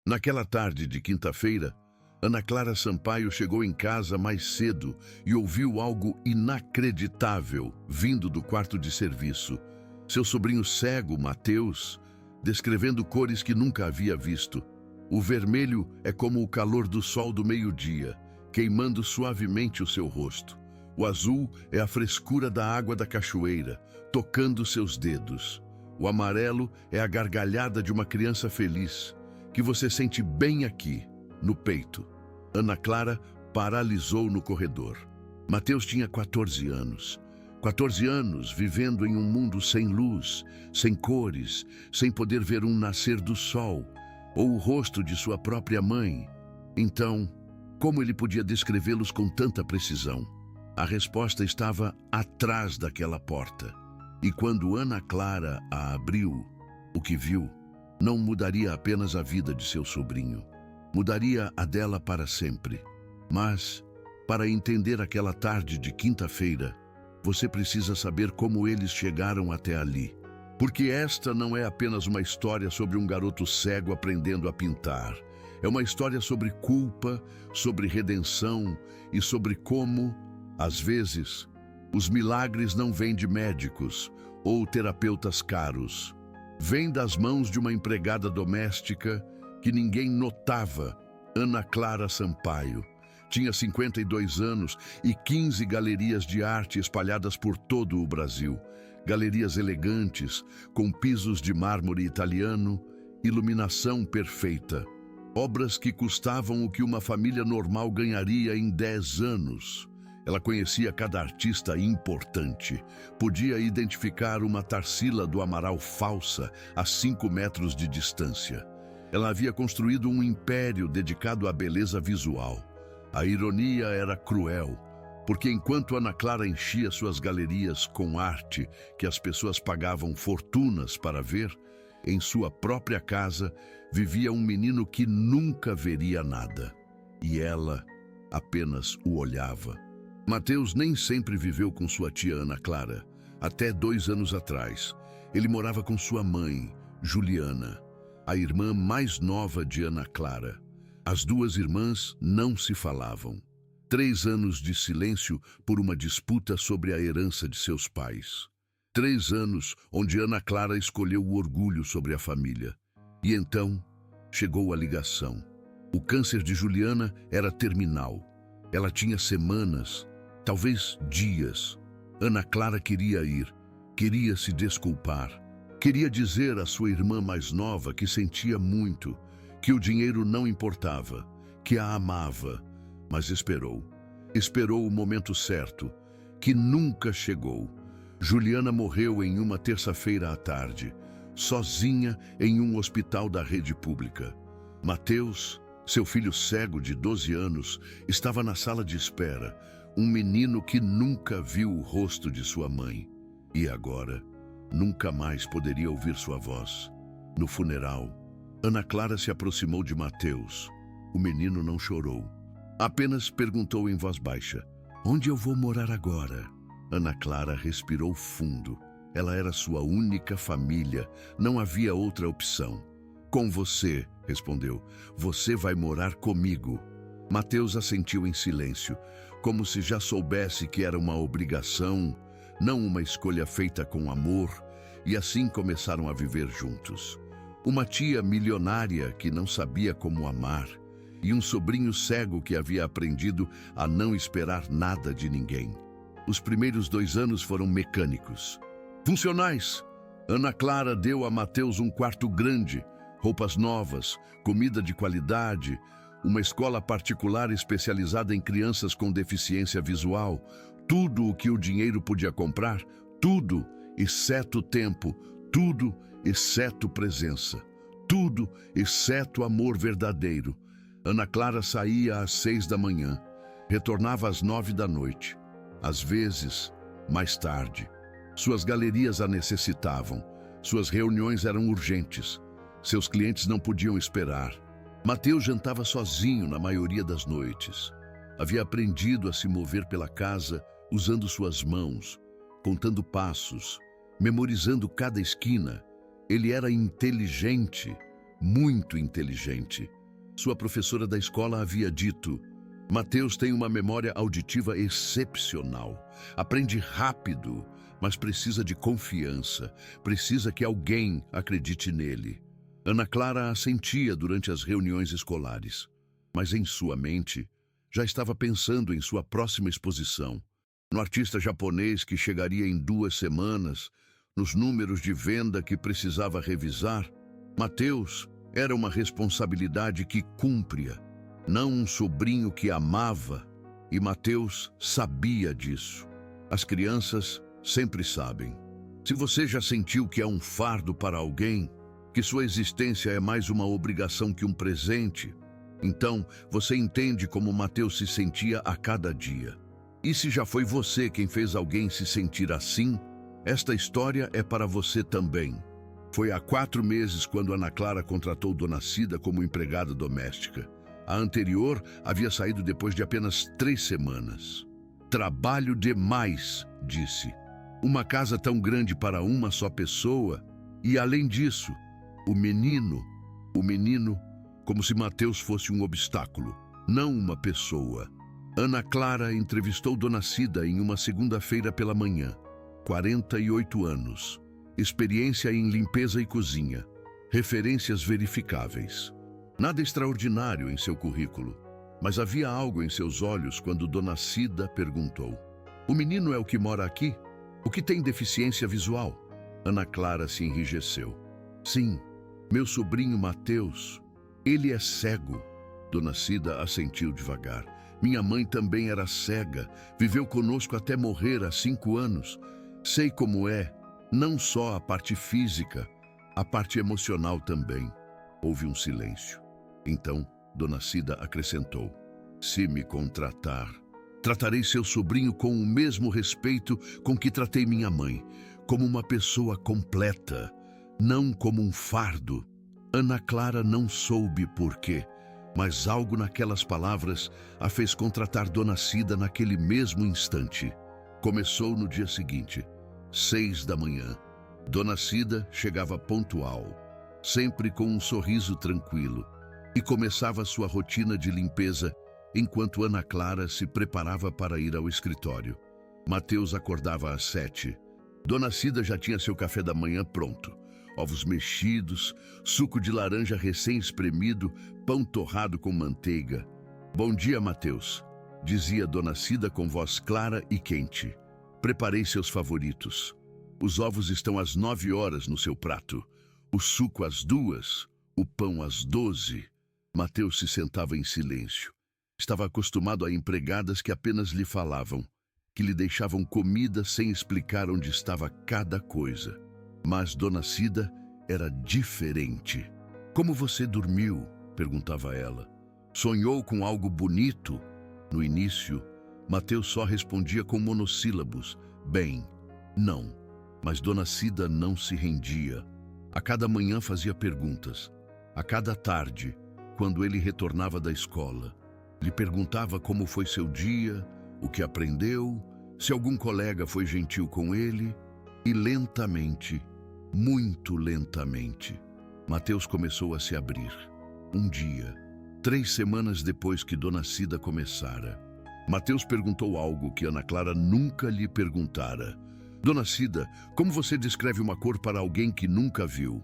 Naquela tarde de quinta-feira, Ana Clara Sampaio chegou em casa mais cedo e ouviu algo inacreditável vindo do quarto de serviço. Seu sobrinho cego, Mateus, descrevendo cores que nunca havia visto. O vermelho é como o calor do sol do meio-dia, queimando suavemente o seu rosto. O azul é a frescura da água da cachoeira, tocando seus dedos. O amarelo é a gargalhada de uma criança feliz, que você sente bem aqui, no peito. Ana Clara paralisou no corredor. Mateus tinha 14 anos. 14 anos vivendo em um mundo sem luz, sem cores, sem poder ver um nascer do sol, ou o rosto de sua própria mãe. Então, como ele podia descrevê-los com tanta precisão? A resposta estava atrás daquela porta. E quando Ana Clara a abriu, o que viu não mudaria apenas a vida de seu sobrinho. Mudaria a dela para sempre. Mas, para entender aquela tarde de quinta-feira, você precisa saber como eles chegaram até ali. Porque esta não é apenas uma história sobre um garoto cego aprendendo a pintar. É uma história sobre culpa, sobre redenção e sobre como, às vezes, os milagres não vêm de médicos ou terapeutas caros. Vêm das mãos de uma empregada doméstica que ninguém notava, Ana Clara Sampaio. Tinha 52 anos e 15 galerias de arte espalhadas por todo o Brasil. Galerias elegantes, com pisos de mármore italiano, iluminação perfeita. Obras que custavam o que uma família normal ganharia em 10 anos. Ela conhecia cada artista importante. Podia identificar uma Tarsila do Amaral falsa a 5 metros de distância. Ela havia construído um império dedicado à beleza visual. A ironia era cruel, porque enquanto Ana Clara enchia suas galerias com arte que as pessoas pagavam fortunas para ver, em sua própria casa vivia um menino que nunca veria nada. E ela apenas o olhava. Mateus nem sempre viveu com sua tia Ana Clara. Até 2 anos atrás, ele morava com sua mãe, Juliana, a irmã mais nova de Ana Clara. As duas irmãs não se falavam. 3 anos de silêncio por uma disputa sobre a herança de seus pais. 3 anos onde Ana Clara escolheu o orgulho sobre a família. E então, chegou a ligação. O câncer de Juliana era terminal. Ela tinha semanas, talvez dias. Ana Clara queria ir, queria se desculpar. Queria dizer à sua irmã mais nova que sentia muito, que o dinheiro não importava, que a amava, mas esperou. Esperou o momento certo, que nunca chegou. Juliana morreu em uma terça-feira à tarde, sozinha em um hospital da rede pública. Mateus, seu filho cego de 12 anos, estava na sala de espera, um menino que nunca viu o rosto de sua mãe. E agora, nunca mais poderia ouvir sua voz. No funeral, Ana Clara se aproximou de Mateus. O menino não chorou. Apenas perguntou em voz baixa: "Onde eu vou morar agora?" Ana Clara respirou fundo. Ela era sua única família. Não havia outra opção. "Com você", respondeu. "Você vai morar comigo." Mateus assentiu em silêncio, como se já soubesse que era uma obrigação, não uma escolha feita com amor, e assim começaram a viver juntos. Uma tia milionária que não sabia como amar, e um sobrinho cego que havia aprendido a não esperar nada de ninguém. Os primeiros 2 anos foram mecânicos. Funcionais. Ana Clara deu a Mateus um quarto grande, roupas novas, comida de qualidade, uma escola particular especializada em crianças com deficiência visual, tudo o que o dinheiro podia comprar, tudo, exceto tempo, tudo, exceto presença, tudo, exceto amor verdadeiro. Ana Clara saía às 6 da manhã, retornava às 9 da noite, às vezes, mais tarde. Suas galerias a necessitavam, suas reuniões eram urgentes, seus clientes não podiam esperar. Mateus jantava sozinho na maioria das noites. Havia aprendido a se mover pela casa usando suas mãos, contando passos, memorizando cada esquina. Ele era inteligente, muito inteligente. Sua professora da escola havia dito: Mateus tem uma memória auditiva excepcional. Aprende rápido, mas precisa de confiança. Precisa que alguém acredite nele. Ana Clara assentia durante as reuniões escolares, mas em sua mente já estava pensando em sua próxima exposição, no artista japonês que chegaria em 2 semanas, nos números de venda que precisava revisar. Mateus era uma responsabilidade que cumpria, não um sobrinho que amava, e Mateus sabia disso. As crianças sempre sabem. Se você já sentiu que é um fardo para alguém, que sua existência é mais uma obrigação que um presente, então você entende como Mateus se sentia a cada dia. E se já foi você quem fez alguém se sentir assim, esta história é para você também. Foi há 4 meses quando Ana Clara contratou Dona Cida como empregada doméstica. A anterior havia saído depois de apenas 3 semanas. Trabalho demais, disse. Uma casa tão grande para uma só pessoa. E além disso, o menino, como se Mateus fosse um obstáculo, não uma pessoa. Ana Clara entrevistou Dona Cida em uma segunda-feira pela manhã. 48 anos. Experiência em limpeza e cozinha. Referências verificáveis. Nada extraordinário em seu currículo, mas havia algo em seus olhos quando Dona Cida perguntou: O menino é o que mora aqui? O que tem deficiência visual? Ana Clara se enrijeceu. Sim, meu sobrinho Mateus. Ele é cego. Dona Cida assentiu devagar. Minha mãe também era cega. Viveu conosco até morrer há 5 anos. Sei como é, não só a parte física, a parte emocional também. Houve um silêncio. Então, Dona Cida acrescentou: Se me contratar, tratarei seu sobrinho com o mesmo respeito com que tratei minha mãe, como uma pessoa completa, não como um fardo. Ana Clara não soube por quê, mas algo naquelas palavras a fez contratar Dona Cida naquele mesmo instante. Começou no dia seguinte, 6 da manhã. Dona Cida chegava pontual, sempre com um sorriso tranquilo, e começava sua rotina de limpeza enquanto Ana Clara se preparava para ir ao escritório. Mateus acordava às 7. Dona Cida já tinha seu café da manhã pronto. Ovos mexidos, suco de laranja recém-espremido, pão torrado com manteiga. Bom dia, Mateus, dizia Dona Cida com voz clara e quente. Preparei seus favoritos. Os ovos estão às 9 horas no seu prato, o suco às 2, o pão às 12. Mateus se sentava em silêncio. Estava acostumado a empregadas que apenas lhe falavam, que lhe deixavam comida sem explicar onde estava cada coisa. Mas Dona Cida era diferente. Como você dormiu? Perguntava ela. Sonhou com algo bonito? No início, Mateus só respondia com monossílabos. Bem, não. Mas Dona Cida não se rendia. A cada manhã fazia perguntas. A cada tarde, quando ele retornava da escola, lhe perguntava como foi seu dia, o que aprendeu, se algum colega foi gentil com ele, e lentamente, muito lentamente, Mateus começou a se abrir. Um dia, 3 semanas depois que Dona Cida começara, Mateus perguntou algo que Ana Clara nunca lhe perguntara. Dona Cida, como você descreve uma cor para alguém que nunca viu?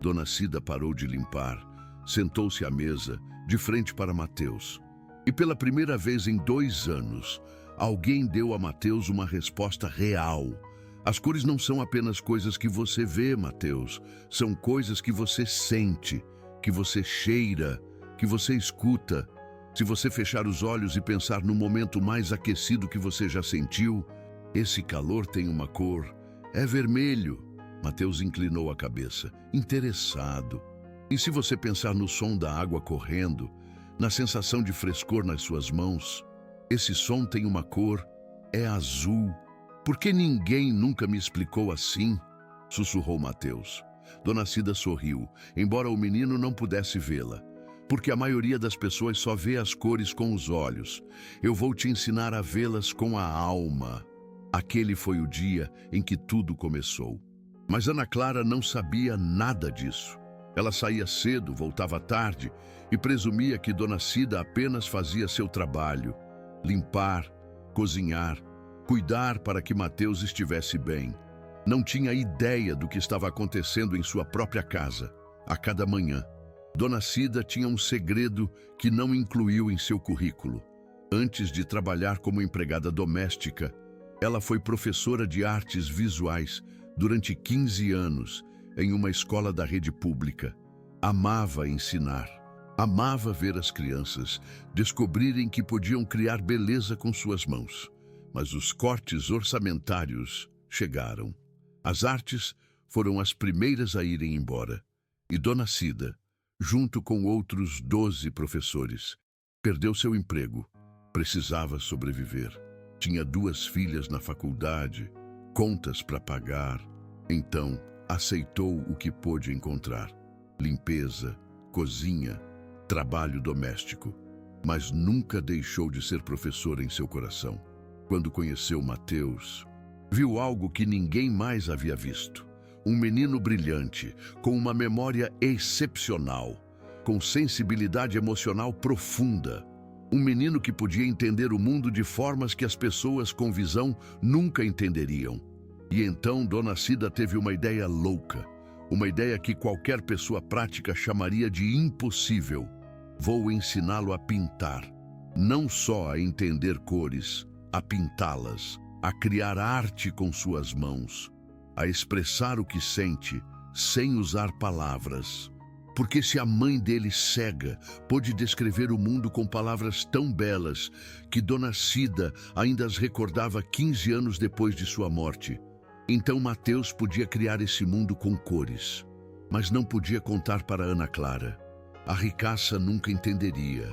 Dona Cida parou de limpar, sentou-se à mesa, de frente para Mateus. E pela primeira vez em 2 anos, alguém deu a Mateus uma resposta real. As cores não são apenas coisas que você vê, Mateus. São coisas que você sente, que você cheira, que você escuta. Se você fechar os olhos e pensar no momento mais aquecido que você já sentiu, esse calor tem uma cor. É vermelho. Mateus inclinou a cabeça, interessado. E se você pensar no som da água correndo, na sensação de frescor nas suas mãos, esse som tem uma cor, é azul. Por que ninguém nunca me explicou assim? Sussurrou Mateus. Dona Cida sorriu, embora o menino não pudesse vê-la. Porque a maioria das pessoas só vê as cores com os olhos. Eu vou te ensinar a vê-las com a alma. Aquele foi o dia em que tudo começou. Mas Ana Clara não sabia nada disso. Ela saía cedo, voltava tarde e presumia que Dona Cida apenas fazia seu trabalho: limpar, cozinhar, cuidar para que Mateus estivesse bem. Não tinha ideia do que estava acontecendo em sua própria casa. A cada manhã, Dona Cida tinha um segredo que não incluiu em seu currículo. Antes de trabalhar como empregada doméstica, ela foi professora de artes visuais durante 15 anos em uma escola da rede pública. Amava ensinar. Amava ver as crianças descobrirem que podiam criar beleza com suas mãos. Mas os cortes orçamentários chegaram. As artes foram as primeiras a irem embora. E Dona Cida, junto com outros 12 professores, perdeu seu emprego. Precisava sobreviver. Tinha 2 filhas na faculdade, contas para pagar. Então, aceitou o que pôde encontrar: limpeza, cozinha, trabalho doméstico. Mas nunca deixou de ser professora em seu coração. Quando conheceu Mateus, viu algo que ninguém mais havia visto. Um menino brilhante, com uma memória excepcional, com sensibilidade emocional profunda. Um menino que podia entender o mundo de formas que as pessoas com visão nunca entenderiam. E então Dona Cida teve uma ideia louca, uma ideia que qualquer pessoa prática chamaria de impossível. Vou ensiná-lo a pintar, não só a entender cores, a pintá-las, a criar arte com suas mãos, a expressar o que sente sem usar palavras. Porque se a mãe dele, cega, pôde descrever o mundo com palavras tão belas que Dona Cida ainda as recordava 15 anos depois de sua morte, então Mateus podia criar esse mundo com cores. Mas não podia contar para Ana Clara. A ricaça nunca entenderia.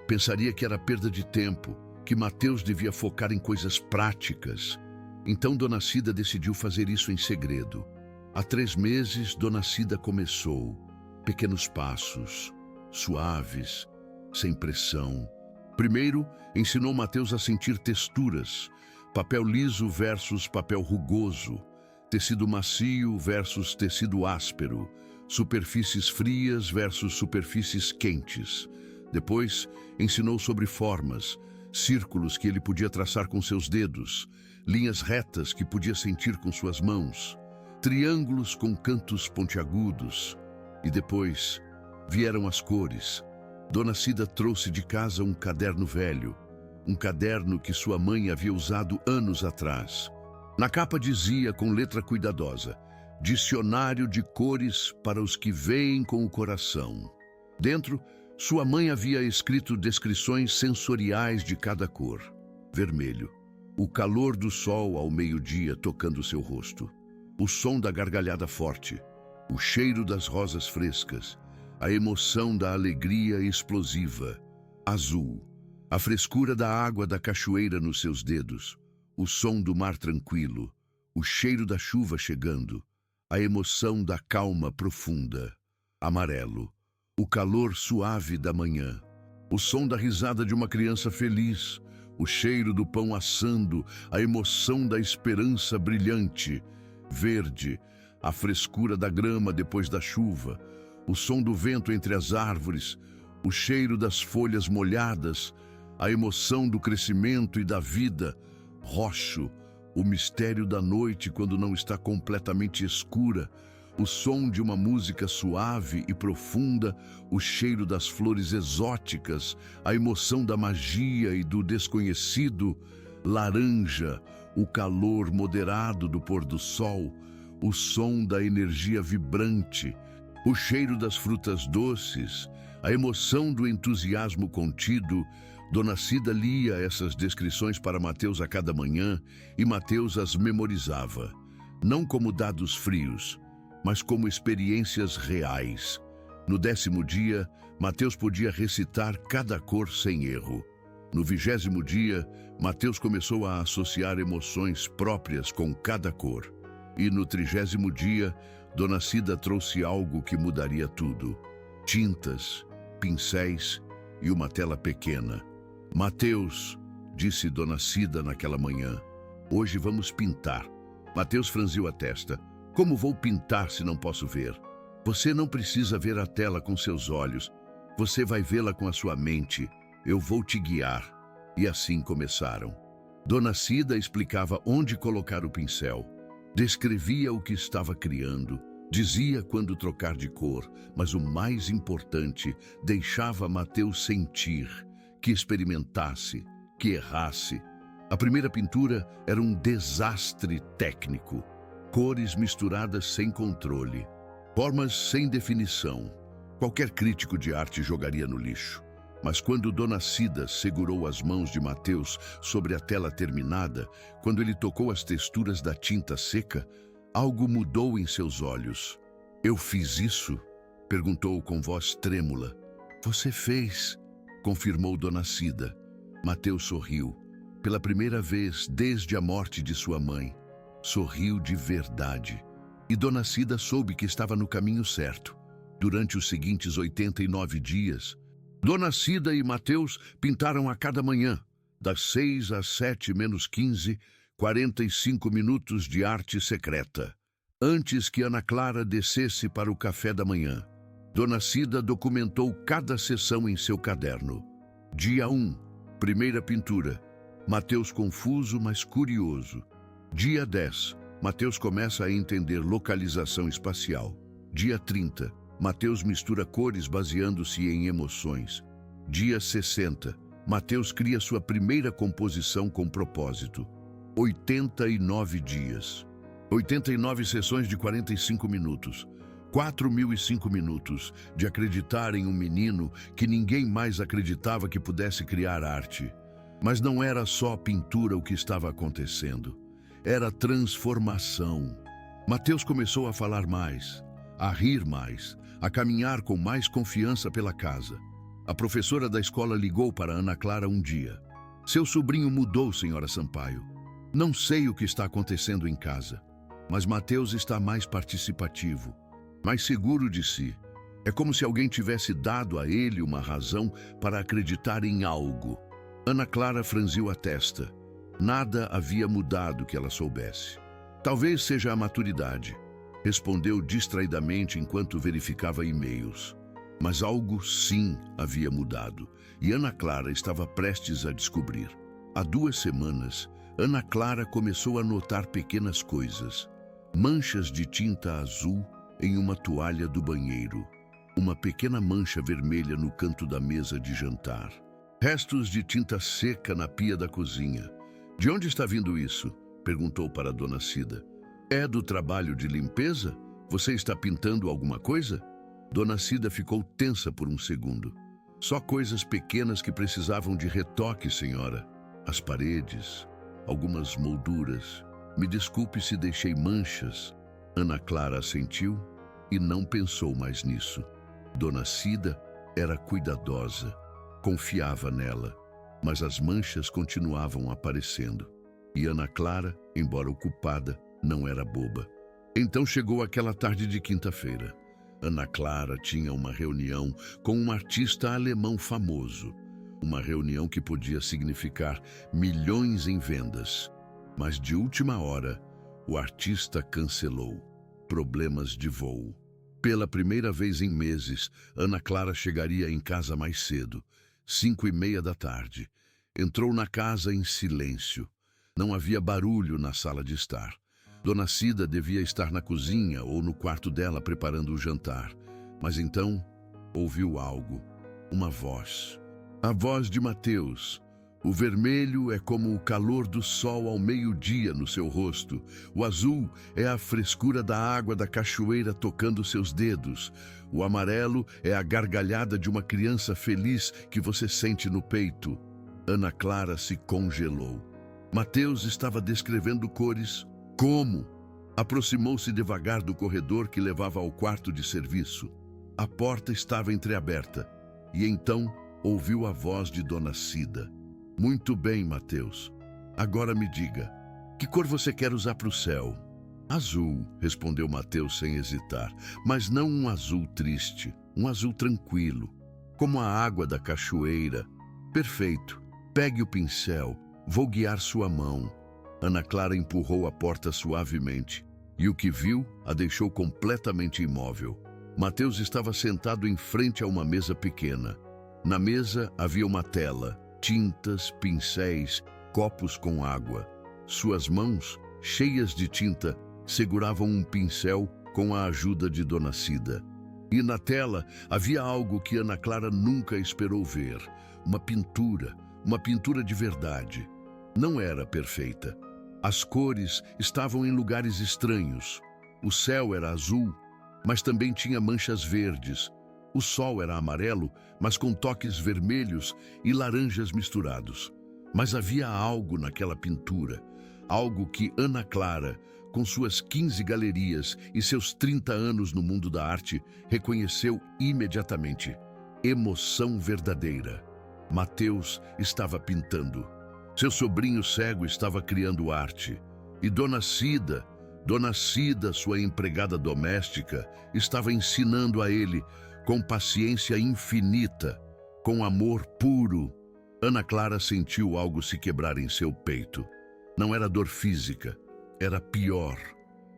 Pensaria que era perda de tempo, que Mateus devia focar em coisas práticas. Então Dona Cida decidiu fazer isso em segredo. Há 3 meses, Dona Cida começou. Pequenos passos, suaves, sem pressão. Primeiro, ensinou Mateus a sentir texturas. Papel liso versus papel rugoso. Tecido macio versus tecido áspero. Superfícies frias versus superfícies quentes. Depois, ensinou sobre formas. Círculos que ele podia traçar com seus dedos. Linhas retas que podia sentir com suas mãos. Triângulos com cantos pontiagudos. E depois vieram as cores. Dona Cida trouxe de casa um caderno velho, um caderno que sua mãe havia usado anos atrás. Na capa dizia com letra cuidadosa: Dicionário de cores para os que veem com o coração. Dentro, sua mãe havia escrito descrições sensoriais de cada cor. Vermelho, o calor do sol ao meio-dia tocando seu rosto. O som da gargalhada forte. O cheiro das rosas frescas, a emoção da alegria explosiva. Azul, a frescura da água da cachoeira nos seus dedos, o som do mar tranquilo, o cheiro da chuva chegando, a emoção da calma profunda. Amarelo, o calor suave da manhã, o som da risada de uma criança feliz, o cheiro do pão assando, a emoção da esperança brilhante. Verde, a frescura da grama depois da chuva, o som do vento entre as árvores, o cheiro das folhas molhadas, a emoção do crescimento e da vida. Roxo, o mistério da noite quando não está completamente escura, o som de uma música suave e profunda, o cheiro das flores exóticas, a emoção da magia e do desconhecido. Laranja, o calor moderado do pôr do sol, o som da energia vibrante, o cheiro das frutas doces, a emoção do entusiasmo contido. Dona Cida lia essas descrições para Mateus a cada manhã e Mateus as memorizava, não como dados frios, mas como experiências reais. No 10º dia, Mateus podia recitar cada cor sem erro. No 20º dia, Mateus começou a associar emoções próprias com cada cor. E no 30º dia, Dona Cida trouxe algo que mudaria tudo: tintas, pincéis e uma tela pequena. Mateus, disse Dona Cida naquela manhã, hoje vamos pintar. Mateus franziu a testa. Como vou pintar se não posso ver? Você não precisa ver a tela com seus olhos. Você vai vê-la com a sua mente. Eu vou te guiar. E assim começaram. Dona Cida explicava onde colocar o pincel. Descrevia o que estava criando. Dizia quando trocar de cor. Mas o mais importante, deixava Mateus sentir, que experimentasse, que errasse. A primeira pintura era um desastre técnico. Cores misturadas sem controle. Formas sem definição. Qualquer crítico de arte jogaria no lixo. Mas quando Dona Cida segurou as mãos de Mateus sobre a tela terminada, quando ele tocou as texturas da tinta seca, algo mudou em seus olhos. "Eu fiz isso?" perguntou com voz trêmula. "Você fez", confirmou Dona Cida. Mateus sorriu. Pela primeira vez desde a morte de sua mãe. Sorriu de verdade. E Dona Cida soube que estava no caminho certo. Durante os seguintes 89 dias, Dona Cida e Mateus pintaram a cada manhã, das 6 às 7 menos 15, 45 minutos de arte secreta. Antes que Ana Clara descesse para o café da manhã, Dona Cida documentou cada sessão em seu caderno. Dia 1, primeira pintura. Mateus confuso, mas curioso. Dia 10, Mateus começa a entender localização espacial. Dia 30, Mateus mistura cores baseando-se em emoções. Dia 60, Mateus cria sua primeira composição com propósito. 89 dias. 89 sessões de 45 minutos. 4.005 minutos de acreditar em um menino que ninguém mais acreditava que pudesse criar arte. Mas não era só pintura o que estava acontecendo. Era transformação. Mateus começou a falar mais, a rir mais, a caminhar com mais confiança pela casa. A professora da escola ligou para Ana Clara um dia. "Seu sobrinho mudou, senhora Sampaio. Não sei o que está acontecendo em casa, mas Mateus está mais participativo, mais seguro de si. É como se alguém tivesse dado a ele uma razão para acreditar em algo." Ana Clara franziu a testa. Nada havia mudado que ela soubesse. "Talvez seja a maturidade", respondeu distraidamente enquanto verificava e-mails. Mas algo sim havia mudado, e Ana Clara estava prestes a descobrir. Há 2 semanas, Ana Clara começou a notar pequenas coisas. Manchas de tinta azul em uma toalha do banheiro. Uma pequena mancha vermelha no canto da mesa de jantar. Restos de tinta seca na pia da cozinha. "De onde está vindo isso?" perguntou para Dona Cida. "É do trabalho de limpeza? Você está pintando alguma coisa?" Dona Cida ficou tensa por um segundo. "Só coisas pequenas que precisavam de retoque, senhora. As paredes, algumas molduras. Me desculpe se deixei manchas." Ana Clara assentiu e não pensou mais nisso. Dona Cida era cuidadosa. Confiava nela, mas as manchas continuavam aparecendo. E Ana Clara, embora ocupada, não era boba. Então chegou aquela tarde de quinta-feira. Ana Clara tinha uma reunião com um artista alemão famoso. Uma reunião que podia significar milhões em vendas. Mas de última hora, o artista cancelou. Problemas de voo. Pela primeira vez em meses, Ana Clara chegaria em casa mais cedo. 5:30 da tarde. Entrou na casa em silêncio. Não havia barulho na sala de estar. Dona Cida devia estar na cozinha ou no quarto dela preparando o jantar. Mas então, ouviu algo. Uma voz. A voz de Mateus. O vermelho é como o calor do sol ao meio-dia no seu rosto. O azul é a frescura da água da cachoeira tocando seus dedos. O amarelo é a gargalhada de uma criança feliz que você sente no peito. Ana Clara se congelou. Mateus estava descrevendo cores. Como? Aproximou-se devagar do corredor que levava ao quarto de serviço. A porta estava entreaberta e então ouviu a voz de Dona Cida. Muito bem, Mateus. Agora me diga, que cor você quer usar para o céu? Azul, respondeu Mateus sem hesitar, mas não um azul triste, um azul tranquilo, como a água da cachoeira. Perfeito. Pegue o pincel, vou guiar sua mão. Ana Clara empurrou a porta suavemente, e o que viu a deixou completamente imóvel. Mateus estava sentado em frente a uma mesa pequena. Na mesa havia uma tela, tintas, pincéis, copos com água. Suas mãos, cheias de tinta, seguravam um pincel com a ajuda de Dona Cida. E na tela havia algo que Ana Clara nunca esperou ver. Uma pintura de verdade. Não era perfeita. As cores estavam em lugares estranhos. O céu era azul, mas também tinha manchas verdes. O sol era amarelo, mas com toques vermelhos e laranjas misturados. Mas havia algo naquela pintura, algo que Ana Clara, com suas 15 galerias e seus 30 anos no mundo da arte, reconheceu imediatamente. Emoção verdadeira. Mateus estava pintando. Seu sobrinho cego estava criando arte. E Dona Cida, sua empregada doméstica, estava ensinando a ele, com paciência infinita, com amor puro. Ana Clara sentiu algo se quebrar em seu peito. Não era dor física, era pior.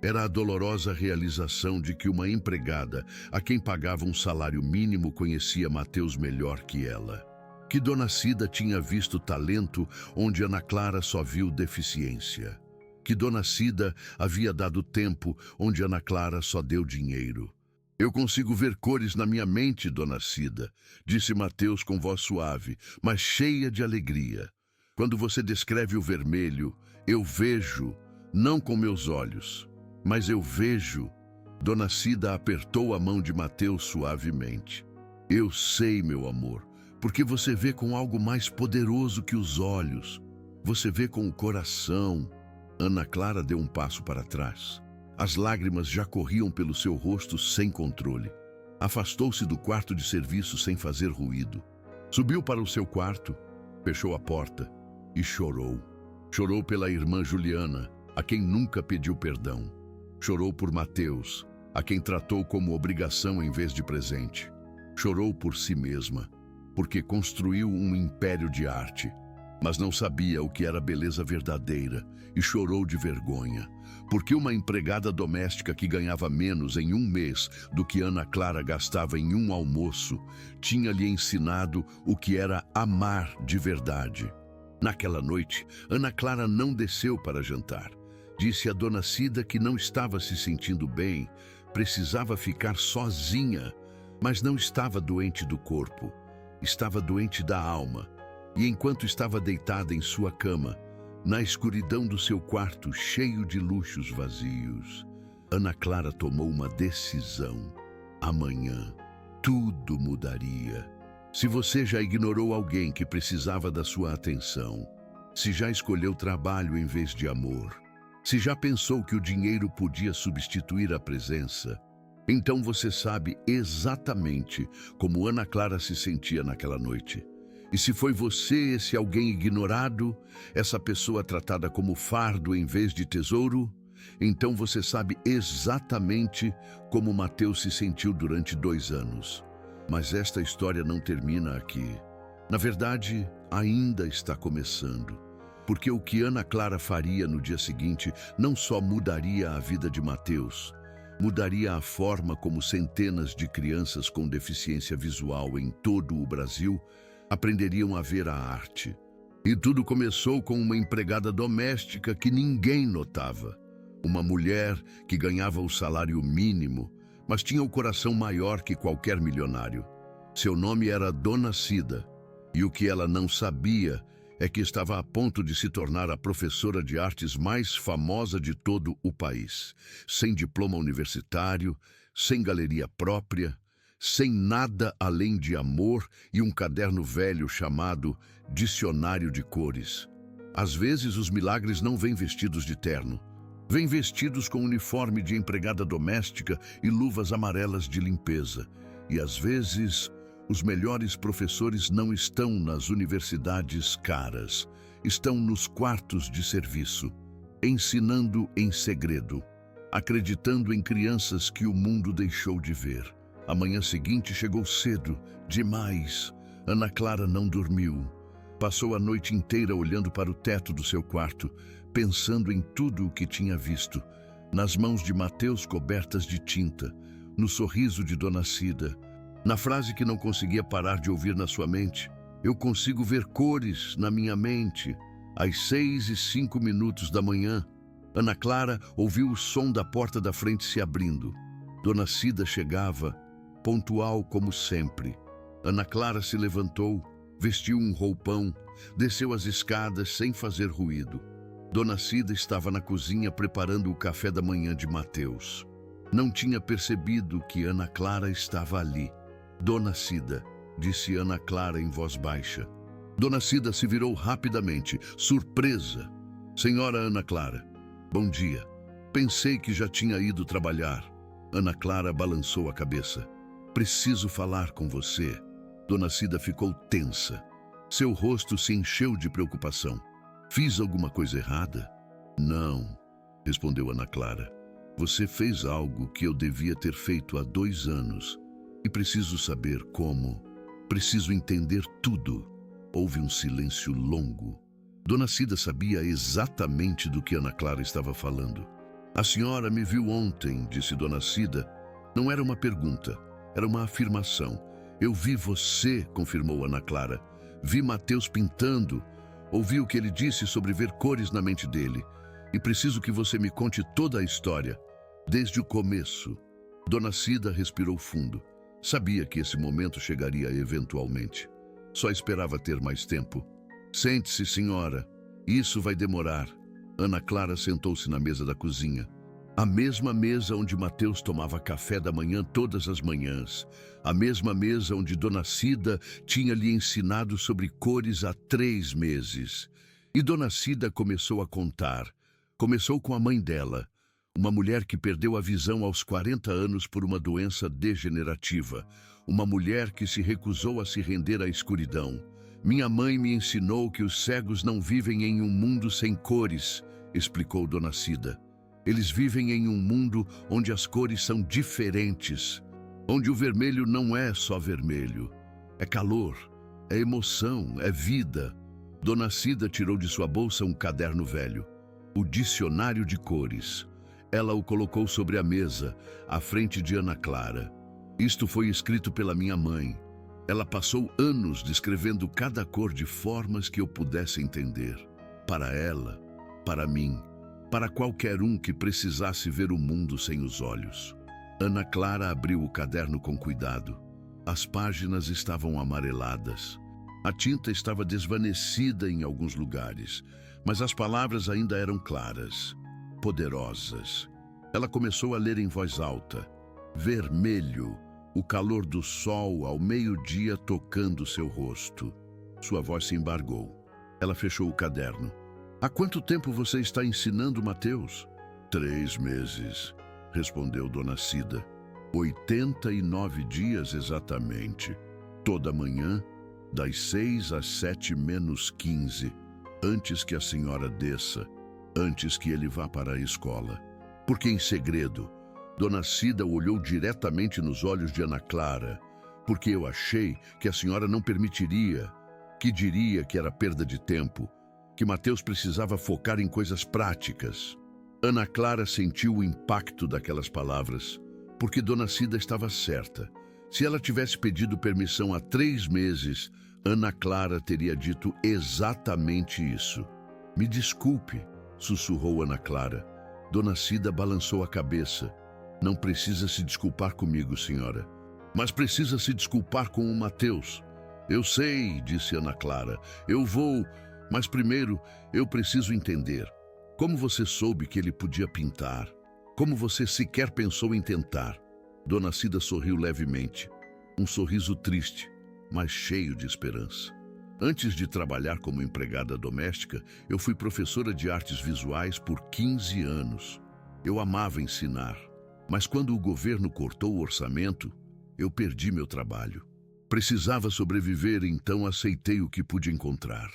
Era a dolorosa realização de que uma empregada, a quem pagava um salário mínimo, conhecia Mateus melhor que ela. Que Dona Cida tinha visto talento onde Ana Clara só viu deficiência. Que Dona Cida havia dado tempo onde Ana Clara só deu dinheiro. Eu consigo ver cores na minha mente, Dona Cida, disse Mateus com voz suave, mas cheia de alegria. Quando você descreve o vermelho, eu vejo, não com meus olhos, mas eu vejo. Dona Cida apertou a mão de Mateus suavemente. Eu sei, meu amor, porque você vê com algo mais poderoso que os olhos. Você vê com o coração. Ana Clara deu um passo para trás. As lágrimas já corriam pelo seu rosto sem controle. Afastou-se do quarto de serviço sem fazer ruído. Subiu para o seu quarto, fechou a porta e chorou. Chorou pela irmã Juliana, a quem nunca pediu perdão. Chorou por Mateus, a quem tratou como obrigação em vez de presente. Chorou por si mesma, porque construiu um império de arte, mas não sabia o que era beleza verdadeira e chorou de vergonha, porque uma empregada doméstica que ganhava menos em um mês do que Ana Clara gastava em um almoço tinha lhe ensinado o que era amar de verdade. Naquela noite, Ana Clara não desceu para jantar. Disse a Dona Cida que não estava se sentindo bem, precisava ficar sozinha, mas não estava doente do corpo. Estava doente da alma, e enquanto estava deitada em sua cama, na escuridão do seu quarto cheio de luxos vazios, Ana Clara tomou uma decisão. Amanhã, tudo mudaria. Se você já ignorou alguém que precisava da sua atenção, se já escolheu trabalho em vez de amor, se já pensou que o dinheiro podia substituir a presença, então você sabe exatamente como Ana Clara se sentia naquela noite. E se foi você esse alguém ignorado, essa pessoa tratada como fardo em vez de tesouro, então você sabe exatamente como Mateus se sentiu durante 2 anos. Mas esta história não termina aqui. Na verdade, ainda está começando. Porque o que Ana Clara faria no dia seguinte não só mudaria a vida de Mateus, mudaria a forma como centenas de crianças com deficiência visual em todo o Brasil aprenderiam a ver a arte. E tudo começou com uma empregada doméstica que ninguém notava. Uma mulher que ganhava o salário mínimo, mas tinha o coração maior que qualquer milionário. Seu nome era Dona Cida, e o que ela não sabia é que estava a ponto de se tornar a professora de artes mais famosa de todo o país, sem diploma universitário, sem galeria própria, sem nada além de amor e um caderno velho chamado Dicionário de Cores. Às vezes os milagres não vêm vestidos de terno, vêm vestidos com uniforme de empregada doméstica e luvas amarelas de limpeza. E às vezes os melhores professores não estão nas universidades caras, estão nos quartos de serviço, ensinando em segredo, acreditando em crianças que o mundo deixou de ver. A manhã seguinte chegou cedo, demais. Ana Clara não dormiu. Passou a noite inteira olhando para o teto do seu quarto, pensando em tudo o que tinha visto. Nas mãos de Mateus cobertas de tinta, no sorriso de Dona Cida, na frase que não conseguia parar de ouvir na sua mente. Eu consigo ver cores na minha mente. Às 6h05 da manhã, Ana Clara ouviu o som da porta da frente se abrindo. Dona Cida chegava, pontual como sempre. Ana Clara se levantou, vestiu um roupão, desceu as escadas sem fazer ruído. Dona Cida estava na cozinha preparando o café da manhã de Mateus. Não tinha percebido que Ana Clara estava ali. Dona Cida, disse Ana Clara em voz baixa. Dona Cida se virou rapidamente, surpresa. Senhora Ana Clara, bom dia. Pensei que já tinha ido trabalhar. Ana Clara balançou a cabeça. Preciso falar com você. Dona Cida ficou tensa. Seu rosto se encheu de preocupação. Fiz alguma coisa errada? Não, respondeu Ana Clara. Você fez algo que eu devia ter feito há 2 anos. E preciso saber como. Preciso entender tudo. Houve um silêncio longo. Dona Cida sabia exatamente do que Ana Clara estava falando. A senhora me viu ontem, disse Dona Cida. Não era uma pergunta, era uma afirmação. Eu vi você, confirmou Ana Clara. Vi Mateus pintando. Ouvi o que ele disse sobre ver cores na mente dele. E preciso que você me conte toda a história, desde o começo. Dona Cida respirou fundo. Sabia que esse momento chegaria eventualmente. Só esperava ter mais tempo. Sente-se, senhora. Isso vai demorar. Ana Clara sentou-se na mesa da cozinha. A mesma mesa onde Mateus tomava café da manhã todas as manhãs. A mesma mesa onde Dona Cida tinha lhe ensinado sobre cores há 3 meses. E Dona Cida começou a contar. Começou com a mãe dela, uma mulher que perdeu a visão aos 40 anos por uma doença degenerativa. Uma mulher que se recusou a se render à escuridão. Minha mãe me ensinou que os cegos não vivem em um mundo sem cores, explicou Dona Cida. Eles vivem em um mundo onde as cores são diferentes, onde o vermelho não é só vermelho. É calor, é emoção, é vida. Dona Cida tirou de sua bolsa um caderno velho, o Dicionário de Cores. Ela o colocou sobre a mesa, à frente de Ana Clara. Isto foi escrito pela minha mãe. Ela passou anos descrevendo cada cor de formas que eu pudesse entender. Para ela, para mim, para qualquer um que precisasse ver o mundo sem os olhos. Ana Clara abriu o caderno com cuidado. As páginas estavam amareladas. A tinta estava desvanecida em alguns lugares, mas as palavras ainda eram claras, poderosas. Ela começou a ler em voz alta. Vermelho, o calor do sol ao meio-dia tocando seu rosto. Sua voz se embargou. Ela fechou o caderno. Há quanto tempo você está ensinando Mateus? 3 meses, respondeu Dona Cida. 89 dias exatamente. Toda manhã, das 6 às 7h menos 15, antes que a senhora desça, antes que ele vá para a escola. Porque em segredo, Dona Cida olhou diretamente nos olhos de Ana Clara, porque eu achei que a senhora não permitiria, que diria que era perda de tempo, que Mateus precisava focar em coisas práticas. Ana Clara sentiu o impacto daquelas palavras, porque Dona Cida estava certa. Se ela tivesse pedido permissão há 3 meses, Ana Clara teria dito exatamente isso. Me desculpe, sussurrou Ana Clara. Dona Cida balançou a cabeça. Não precisa se desculpar comigo, senhora. Mas precisa se desculpar com o Mateus. Eu sei, disse Ana Clara. Eu vou... Mas primeiro, eu preciso entender. Como você soube que ele podia pintar? Como você sequer pensou em tentar? Dona Cida sorriu levemente. Um sorriso triste, mas cheio de esperança. Antes de trabalhar como empregada doméstica, eu fui professora de artes visuais por 15 anos. Eu amava ensinar. Mas quando o governo cortou o orçamento, eu perdi meu trabalho. Precisava sobreviver, então aceitei o que pude encontrar.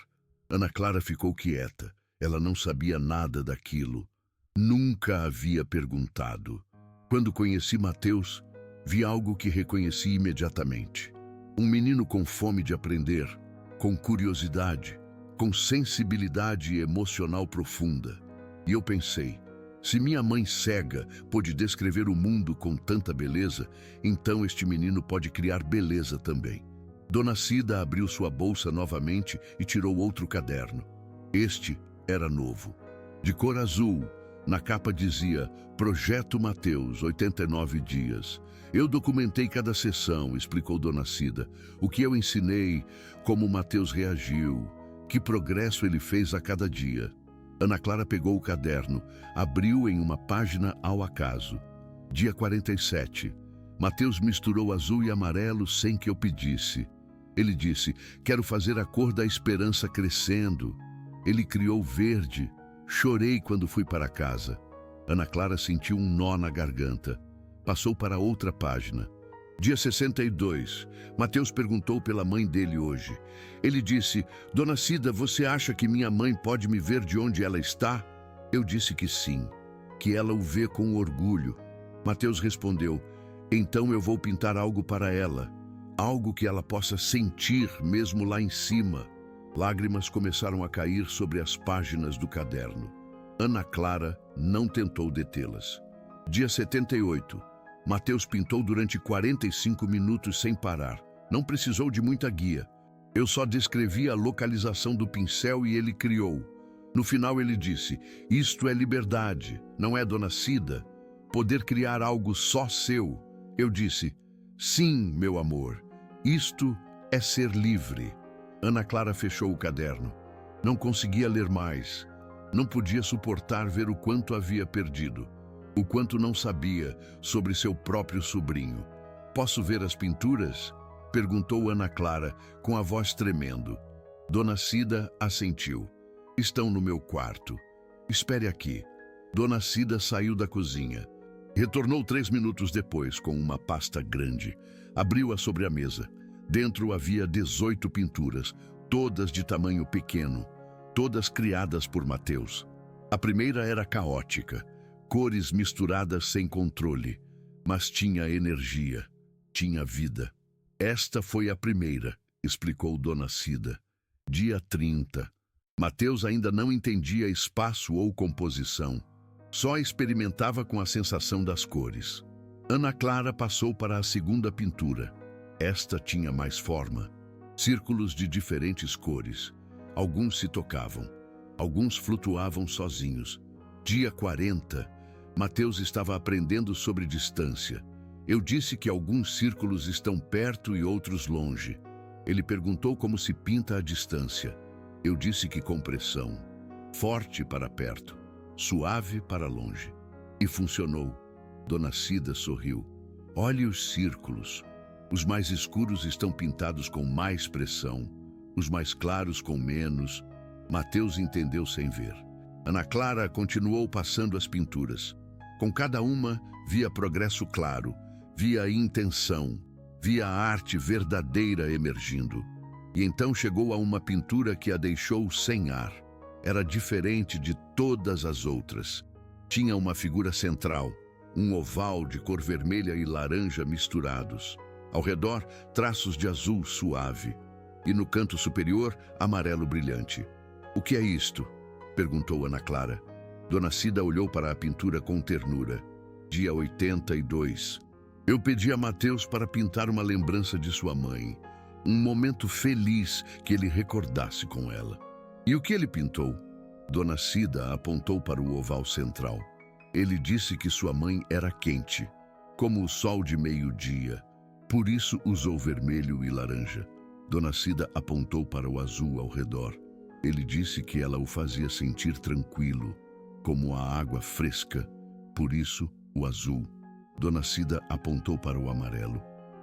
Ana Clara ficou quieta. Ela não sabia nada daquilo. Nunca havia perguntado. Quando conheci Mateus, vi algo que reconheci imediatamente. Um menino com fome de aprender, com curiosidade, com sensibilidade emocional profunda. E eu pensei, Se minha mãe cega pôde descrever o mundo com tanta beleza, então este menino pode criar beleza também. Dona Cida abriu sua bolsa novamente e tirou outro caderno. Este era novo. De cor azul, na capa dizia Projeto Mateus, 89 dias. Eu documentei cada sessão, explicou Dona Cida. O que eu ensinei, como Mateus reagiu, que progresso ele fez a cada dia. Ana Clara pegou o caderno, abriu em uma página ao acaso. Dia 47. Mateus misturou azul e amarelo sem que eu pedisse. Ele disse, quero fazer a cor da esperança crescendo. Ele criou verde. Chorei quando fui para casa. Ana Clara sentiu um nó na garganta. Passou para outra página. Dia 62. Mateus perguntou pela mãe dele hoje. Ele disse, Dona Cida, você acha que minha mãe pode me ver de onde ela está? Eu disse que sim, que ela o vê com orgulho. Mateus respondeu, então eu vou pintar algo para ela, algo que ela possa sentir mesmo lá em cima. Lágrimas começaram a cair sobre as páginas do caderno. Ana Clara não tentou detê-las. Dia 78. Mateus pintou durante 45 minutos sem parar. Não precisou de muita guia. Eu só descrevi a localização do pincel e ele criou. No final ele disse, isto é liberdade, não é, Dona Cida? Poder criar algo só seu. Eu disse, sim, meu amor, isto é ser livre. Ana Clara fechou o caderno. Não conseguia ler mais. Não podia suportar ver o quanto havia perdido. O quanto não sabia sobre seu próprio sobrinho. Posso ver as pinturas? Perguntou Ana Clara, com a voz tremendo. Dona Cida assentiu. Estão no meu quarto. Espere aqui. Dona Cida saiu da cozinha. Retornou 3 minutos depois, com uma pasta grande. Abriu-a sobre a mesa. Dentro havia 18 pinturas, todas de tamanho pequeno, todas criadas por Mateus. A primeira era caótica. Cores misturadas sem controle, mas tinha energia, tinha vida. Esta foi a primeira, explicou Dona Cida. Dia 30. Mateus ainda não entendia espaço ou composição. Só experimentava com a sensação das cores. Ana Clara passou para a segunda pintura. Esta tinha mais forma. Círculos de diferentes cores. Alguns se tocavam. Alguns flutuavam sozinhos. Dia 40. Mateus estava aprendendo sobre distância. Eu disse que alguns círculos estão perto e outros longe. Ele perguntou como se pinta a distância. Eu disse que com pressão. Forte para perto, suave para longe. E funcionou. Dona Cida sorriu. Olhe os círculos. Os mais escuros estão pintados com mais pressão. Os mais claros com menos. Mateus entendeu sem ver. Ana Clara continuou passando as pinturas. Com cada uma, via progresso claro, via intenção, via a arte verdadeira emergindo. E então chegou a uma pintura que a deixou sem ar. Era diferente de todas as outras. Tinha uma figura central, um oval de cor vermelha e laranja misturados. Ao redor, traços de azul suave. E no canto superior, amarelo brilhante. O que é isto? Perguntou Ana Clara. Dona Cida olhou para a pintura com ternura. Dia 82. Eu pedi a Mateus para pintar uma lembrança de sua mãe. Um momento feliz que ele recordasse com ela. E o que ele pintou? Dona Cida apontou para o oval central. Ele disse que sua mãe era quente, como o sol de meio-dia. Por isso usou vermelho e laranja. Dona Cida apontou para o azul ao redor. Ele disse que ela o fazia sentir tranquilo, como a água fresca, por isso o azul. Dona Cida apontou para o amarelo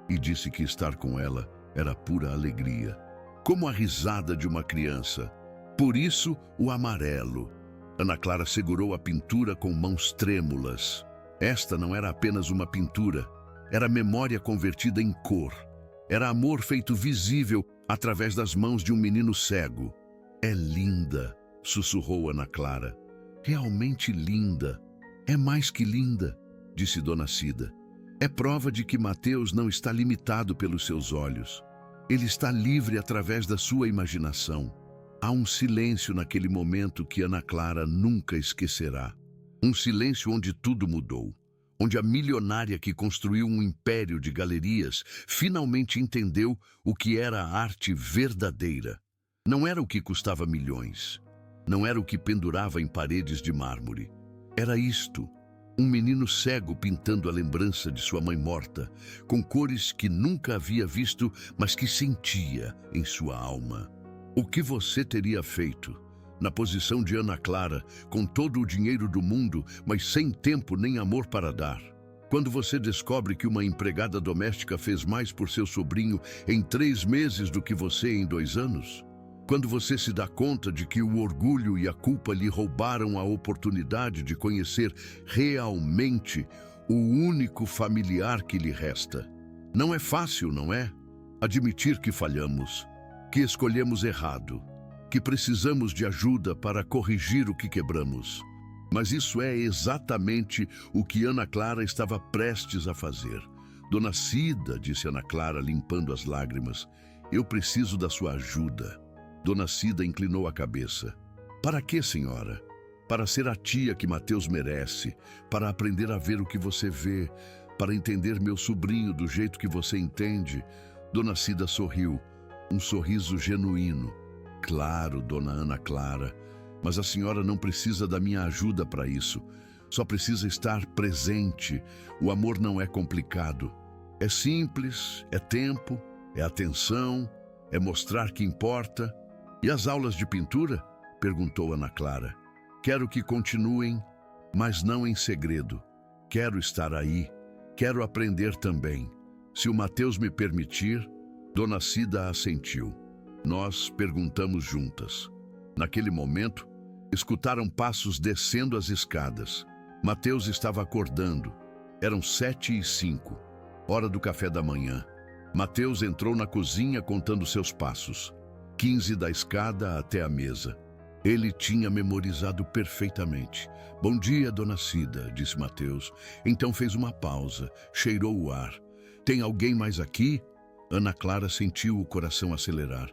e disse que estar com ela era pura alegria, como a risada de uma criança. Por isso o amarelo. Ana Clara segurou a pintura com mãos trêmulas. Esta não era apenas uma pintura, era memória convertida em cor. Era amor feito visível através das mãos de um menino cego. É linda, sussurrou Ana Clara. Realmente linda. É mais que linda, disse Dona Cida. É prova de que Mateus não está limitado pelos seus olhos. Ele está livre através da sua imaginação. Há um silêncio naquele momento que Ana Clara nunca esquecerá. Um silêncio onde tudo mudou. Onde a milionária que construiu um império de galerias finalmente entendeu o que era a arte verdadeira. Não era o que custava milhões. Não era o que pendurava em paredes de mármore. Era isto. Um menino cego pintando a lembrança de sua mãe morta, com cores que nunca havia visto, mas que sentia em sua alma. O que você teria feito? Na posição de Ana Clara, com todo o dinheiro do mundo, mas sem tempo nem amor para dar. Quando você descobre que uma empregada doméstica fez mais por seu sobrinho em 3 meses do que você em 2 anos? Quando você se dá conta de que o orgulho e a culpa lhe roubaram a oportunidade de conhecer realmente o único familiar que lhe resta. Não é fácil, não é? Admitir que falhamos, que escolhemos errado, que precisamos de ajuda para corrigir o que quebramos. Mas isso é exatamente o que Ana Clara estava prestes a fazer. Dona Cida, disse Ana Clara, limpando as lágrimas, eu preciso da sua ajuda. Dona Cida inclinou a cabeça. Para quê, senhora? Para ser a tia que Mateus merece, para aprender a ver o que você vê, para entender meu sobrinho do jeito que você entende. Dona Cida sorriu, um sorriso genuíno. Claro, dona Ana Clara, mas a senhora não precisa da minha ajuda para isso. Só precisa estar presente. O amor não é complicado. É simples, é tempo, é atenção, é mostrar que importa. E as aulas de pintura? Perguntou Ana Clara. Quero que continuem, mas não em segredo. Quero estar aí, quero aprender também. Se o Mateus me permitir, Dona Cida assentiu. Nós perguntamos juntas. Naquele momento, escutaram passos descendo as escadas. Mateus estava acordando. Eram 7h05, hora do café da manhã. Mateus entrou na cozinha contando seus passos. 15 da escada até a mesa. Ele tinha memorizado perfeitamente. Bom dia, Dona Cida, disse Mateus. Então fez uma pausa, cheirou o ar. Tem alguém mais aqui? Ana Clara sentiu o coração acelerar.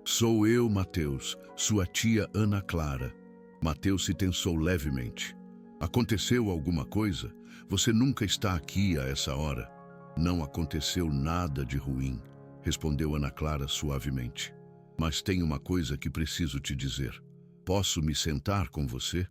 Sou eu, Mateus, sua tia Ana Clara. Mateus se tensou levemente. Aconteceu alguma coisa? Você nunca está aqui a essa hora. Não aconteceu nada de ruim, respondeu Ana Clara suavemente. Mas tem uma coisa que preciso te dizer. Posso me sentar com você?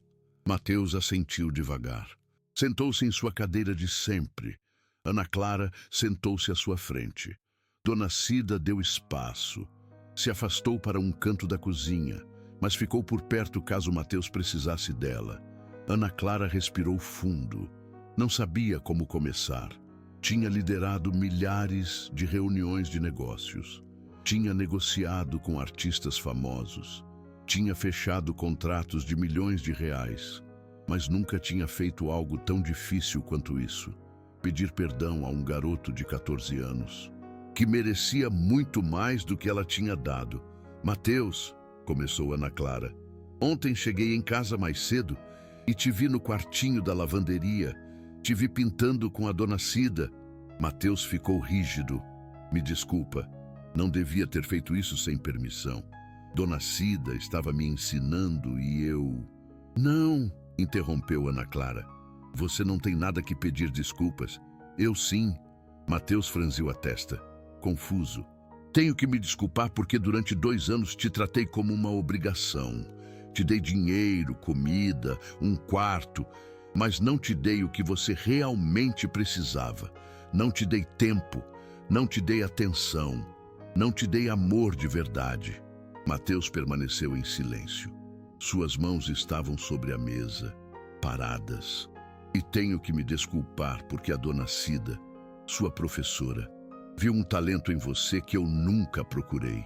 Mateus assentiu devagar. Sentou-se em sua cadeira de sempre. Ana Clara sentou-se à sua frente. Dona Cida deu espaço. Se afastou para um canto da cozinha, mas ficou por perto caso Mateus precisasse dela. Ana Clara respirou fundo. Não sabia como começar. Tinha liderado milhares de reuniões de negócios. Tinha negociado com artistas famosos. Tinha fechado contratos de milhões de reais. Mas nunca tinha feito algo tão difícil quanto isso. Pedir perdão a um garoto de 14 anos, que merecia muito mais do que ela tinha dado. Mateus, começou Ana Clara, ontem cheguei em casa mais cedo e te vi no quartinho da lavanderia. Te vi pintando com a Dona Cida. Mateus ficou rígido. Me desculpa. Não devia ter feito isso sem permissão. Dona Cida estava me ensinando e eu... Não, interrompeu Ana Clara. Você não tem nada que pedir desculpas. Eu sim. Mateus franziu a testa, confuso. Tenho que me desculpar porque durante 2 anos te tratei como uma obrigação. Te dei dinheiro, comida, um quarto, mas não te dei o que você realmente precisava. Não te dei tempo, não te dei atenção. Não te dei amor de verdade. Mateus permaneceu em silêncio. Suas mãos estavam sobre a mesa, paradas. E tenho que me desculpar porque a Dona Cida, sua professora, viu um talento em você que eu nunca procurei.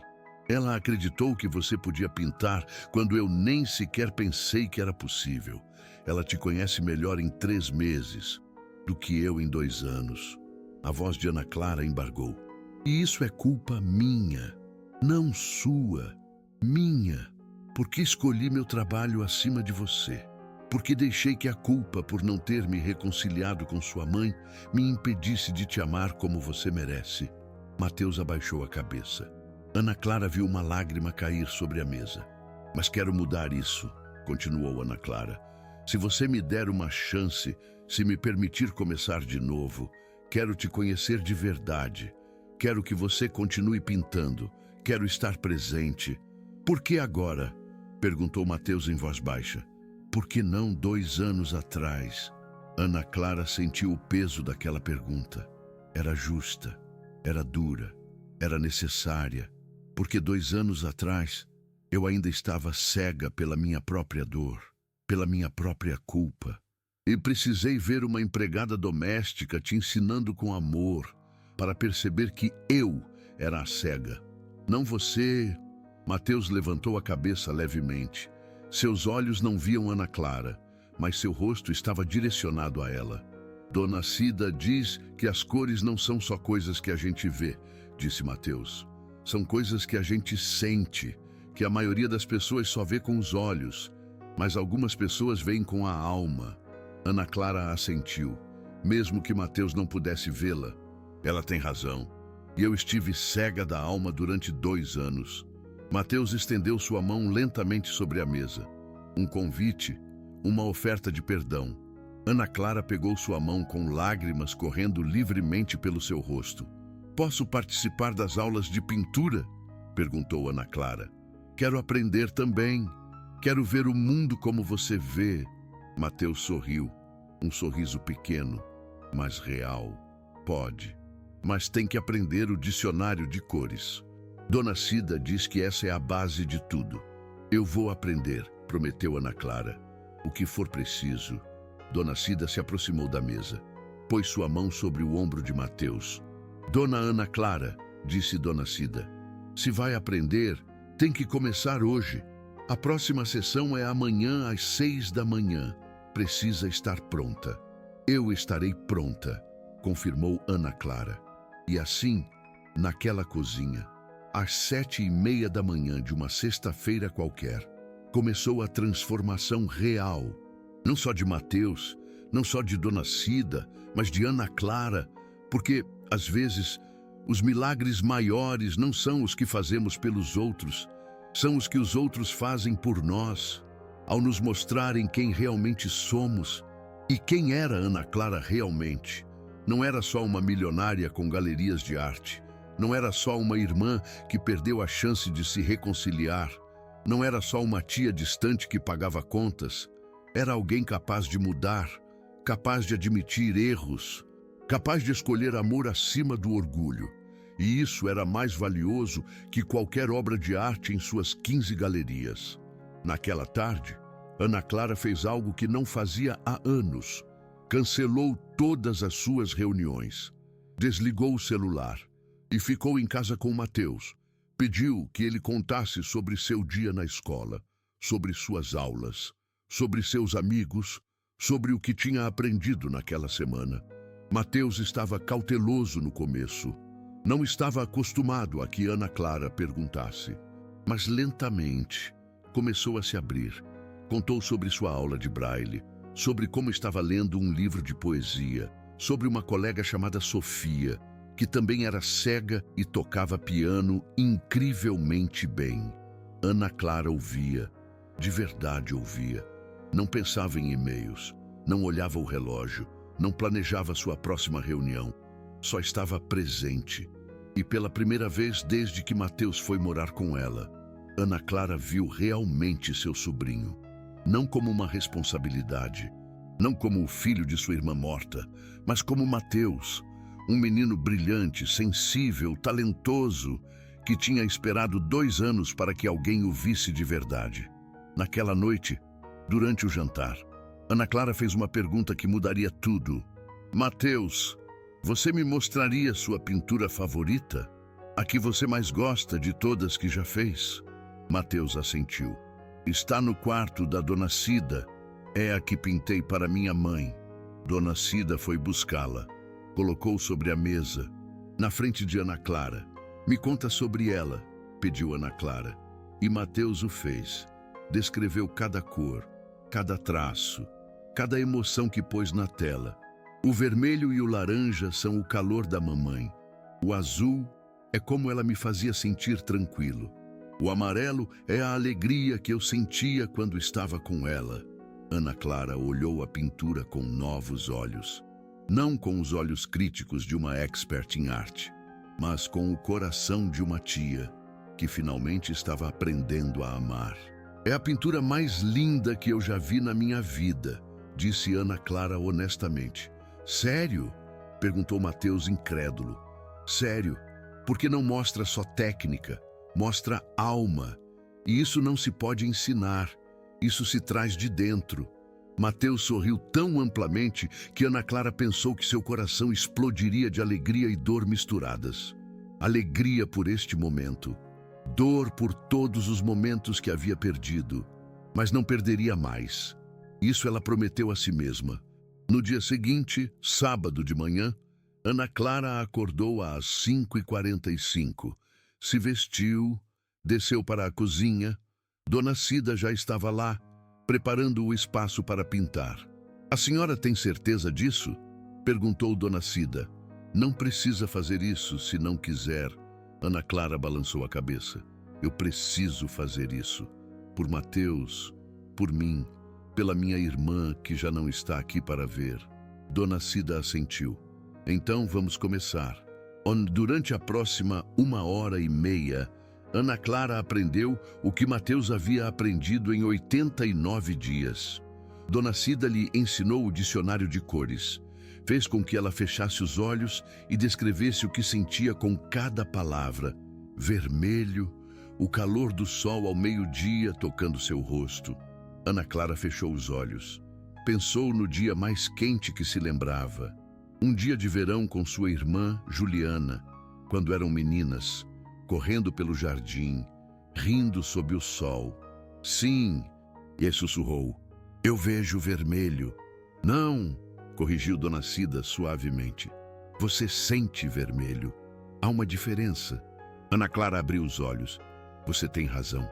Ela acreditou que você podia pintar quando eu nem sequer pensei que era possível. Ela te conhece melhor em 3 meses do que eu em 2 anos. A voz de Ana Clara embargou. E isso é culpa minha, não sua, minha, porque escolhi meu trabalho acima de você, porque deixei que a culpa por não ter me reconciliado com sua mãe me impedisse de te amar como você merece. Mateus abaixou a cabeça. Ana Clara viu uma lágrima cair sobre a mesa. Mas quero mudar isso, continuou Ana Clara. Se você me der uma chance, se me permitir começar de novo, quero te conhecer de verdade. Quero que você continue pintando. Quero estar presente. Por que agora? Perguntou Mateus em voz baixa. Por que não 2 anos atrás? Ana Clara sentiu o peso daquela pergunta. Era justa, era dura, era necessária. Porque 2 anos atrás, eu ainda estava cega pela minha própria dor, pela minha própria culpa. E precisei ver uma empregada doméstica te ensinando com amor, para perceber que eu era a cega, não você. Mateus levantou a cabeça levemente. Seus olhos não viam Ana Clara, mas seu rosto estava direcionado a ela. Dona Cida diz que as cores não são só coisas que a gente vê, disse Mateus. São coisas que a gente sente, que a maioria das pessoas só vê com os olhos, mas algumas pessoas veem com a alma. Ana Clara assentiu, mesmo que Mateus não pudesse vê-la. Ela tem razão. E eu estive cega da alma durante 2 anos. Mateus estendeu sua mão lentamente sobre a mesa. Um convite, uma oferta de perdão. Ana Clara pegou sua mão com lágrimas correndo livremente pelo seu rosto. Posso participar das aulas de pintura? Perguntou Ana Clara. Quero aprender também. Quero ver o mundo como você vê. Mateus sorriu. Um sorriso pequeno, mas real. Pode, mas tem que aprender o dicionário de cores. Dona Cida diz que essa é a base de tudo. Eu vou aprender, prometeu Ana Clara. O que for preciso. Dona Cida se aproximou da mesa. Pôs sua mão sobre o ombro de Mateus. Dona Ana Clara, disse Dona Cida, se vai aprender, tem que começar hoje. A próxima sessão é amanhã às 6 da manhã. Precisa estar pronta. Eu estarei pronta, confirmou Ana Clara. E assim, naquela cozinha, às 7h30 da manhã de uma sexta-feira qualquer, começou a transformação real. Não só de Mateus, não só de Dona Cida, mas de Ana Clara, porque, às vezes, os milagres maiores não são os que fazemos pelos outros, são os que os outros fazem por nós, ao nos mostrarem quem realmente somos. E quem era Ana Clara realmente? Não era só uma milionária com galerias de arte, não era só uma irmã que perdeu a chance de se reconciliar, não era só uma tia distante que pagava contas, era alguém capaz de mudar, capaz de admitir erros, capaz de escolher amor acima do orgulho. E isso era mais valioso que qualquer obra de arte em suas 15 galerias. Naquela tarde, Ana Clara fez algo que não fazia há anos. Cancelou todas as suas reuniões, desligou o celular e ficou em casa com Mateus. Pediu que ele contasse sobre seu dia na escola, sobre suas aulas, sobre seus amigos, sobre o que tinha aprendido naquela semana. Mateus estava cauteloso no começo. Não estava acostumado a que Ana Clara perguntasse. Mas lentamente começou a se abrir. Contou sobre sua aula de braille, sobre como estava lendo um livro de poesia, sobre uma colega chamada Sofia, que também era cega e tocava piano incrivelmente bem. Ana Clara ouvia, de verdade ouvia. Não pensava em e-mails, não olhava o relógio, não planejava sua próxima reunião. Só estava presente. E pela primeira vez desde que Mateus foi morar com ela, Ana Clara viu realmente seu sobrinho. Não como uma responsabilidade, não como o filho de sua irmã morta, mas como Mateus, um menino brilhante, sensível, talentoso, que tinha esperado 2 anos para que alguém o visse de verdade. Naquela noite, durante o jantar, Ana Clara fez uma pergunta que mudaria tudo. Mateus, você me mostraria sua pintura favorita? A que você mais gosta de todas que já fez? Mateus assentiu. Está no quarto da Dona Cida. É a que pintei para minha mãe. Dona Cida foi buscá-la. Colocou sobre a mesa, na frente de Ana Clara. Me conta sobre ela, pediu Ana Clara. E Mateus o fez. Descreveu cada cor, cada traço, cada emoção que pôs na tela. O vermelho e o laranja são o calor da mamãe. O azul é como ela me fazia sentir tranquilo. O amarelo é a alegria que eu sentia quando estava com ela. Ana Clara olhou a pintura com novos olhos. Não com os olhos críticos de uma expert em arte, mas com o coração de uma tia que finalmente estava aprendendo a amar. É a pintura mais linda que eu já vi na minha vida, disse Ana Clara honestamente. Sério? Perguntou Mateus incrédulo. Sério, porque não mostra só técnica, mostra alma. E isso não se pode ensinar, isso se traz de dentro. Mateus sorriu tão amplamente que Ana Clara pensou que seu coração explodiria de alegria e dor misturadas. Alegria por este momento, dor por todos os momentos que havia perdido, mas não perderia mais. Isso ela prometeu a si mesma. No dia seguinte, sábado de manhã, Ana Clara acordou às 5h45. Se vestiu, desceu para a cozinha. Dona Cida já estava lá, preparando o espaço para pintar. A senhora tem certeza disso? Perguntou Dona Cida. Não precisa fazer isso se não quiser. Ana Clara balançou a cabeça. Eu preciso fazer isso. Por Mateus, por mim, pela minha irmã que já não está aqui para ver. Dona Cida assentiu. Então vamos começar. Durante a próxima 1h30, Ana Clara aprendeu o que Mateus havia aprendido em 89 dias. Dona Cida lhe ensinou o dicionário de cores. Fez com que ela fechasse os olhos e descrevesse o que sentia com cada palavra. Vermelho, o calor do sol ao meio-dia tocando seu rosto. Ana Clara fechou os olhos. Pensou no dia mais quente que se lembrava. Um dia de verão com sua irmã, Juliana, quando eram meninas, correndo pelo jardim, rindo sob o sol. Sim, e sussurrou. Eu vejo vermelho. Não, corrigiu Dona Cida suavemente. Você sente vermelho. Há uma diferença. Ana Clara abriu os olhos. Você tem razão.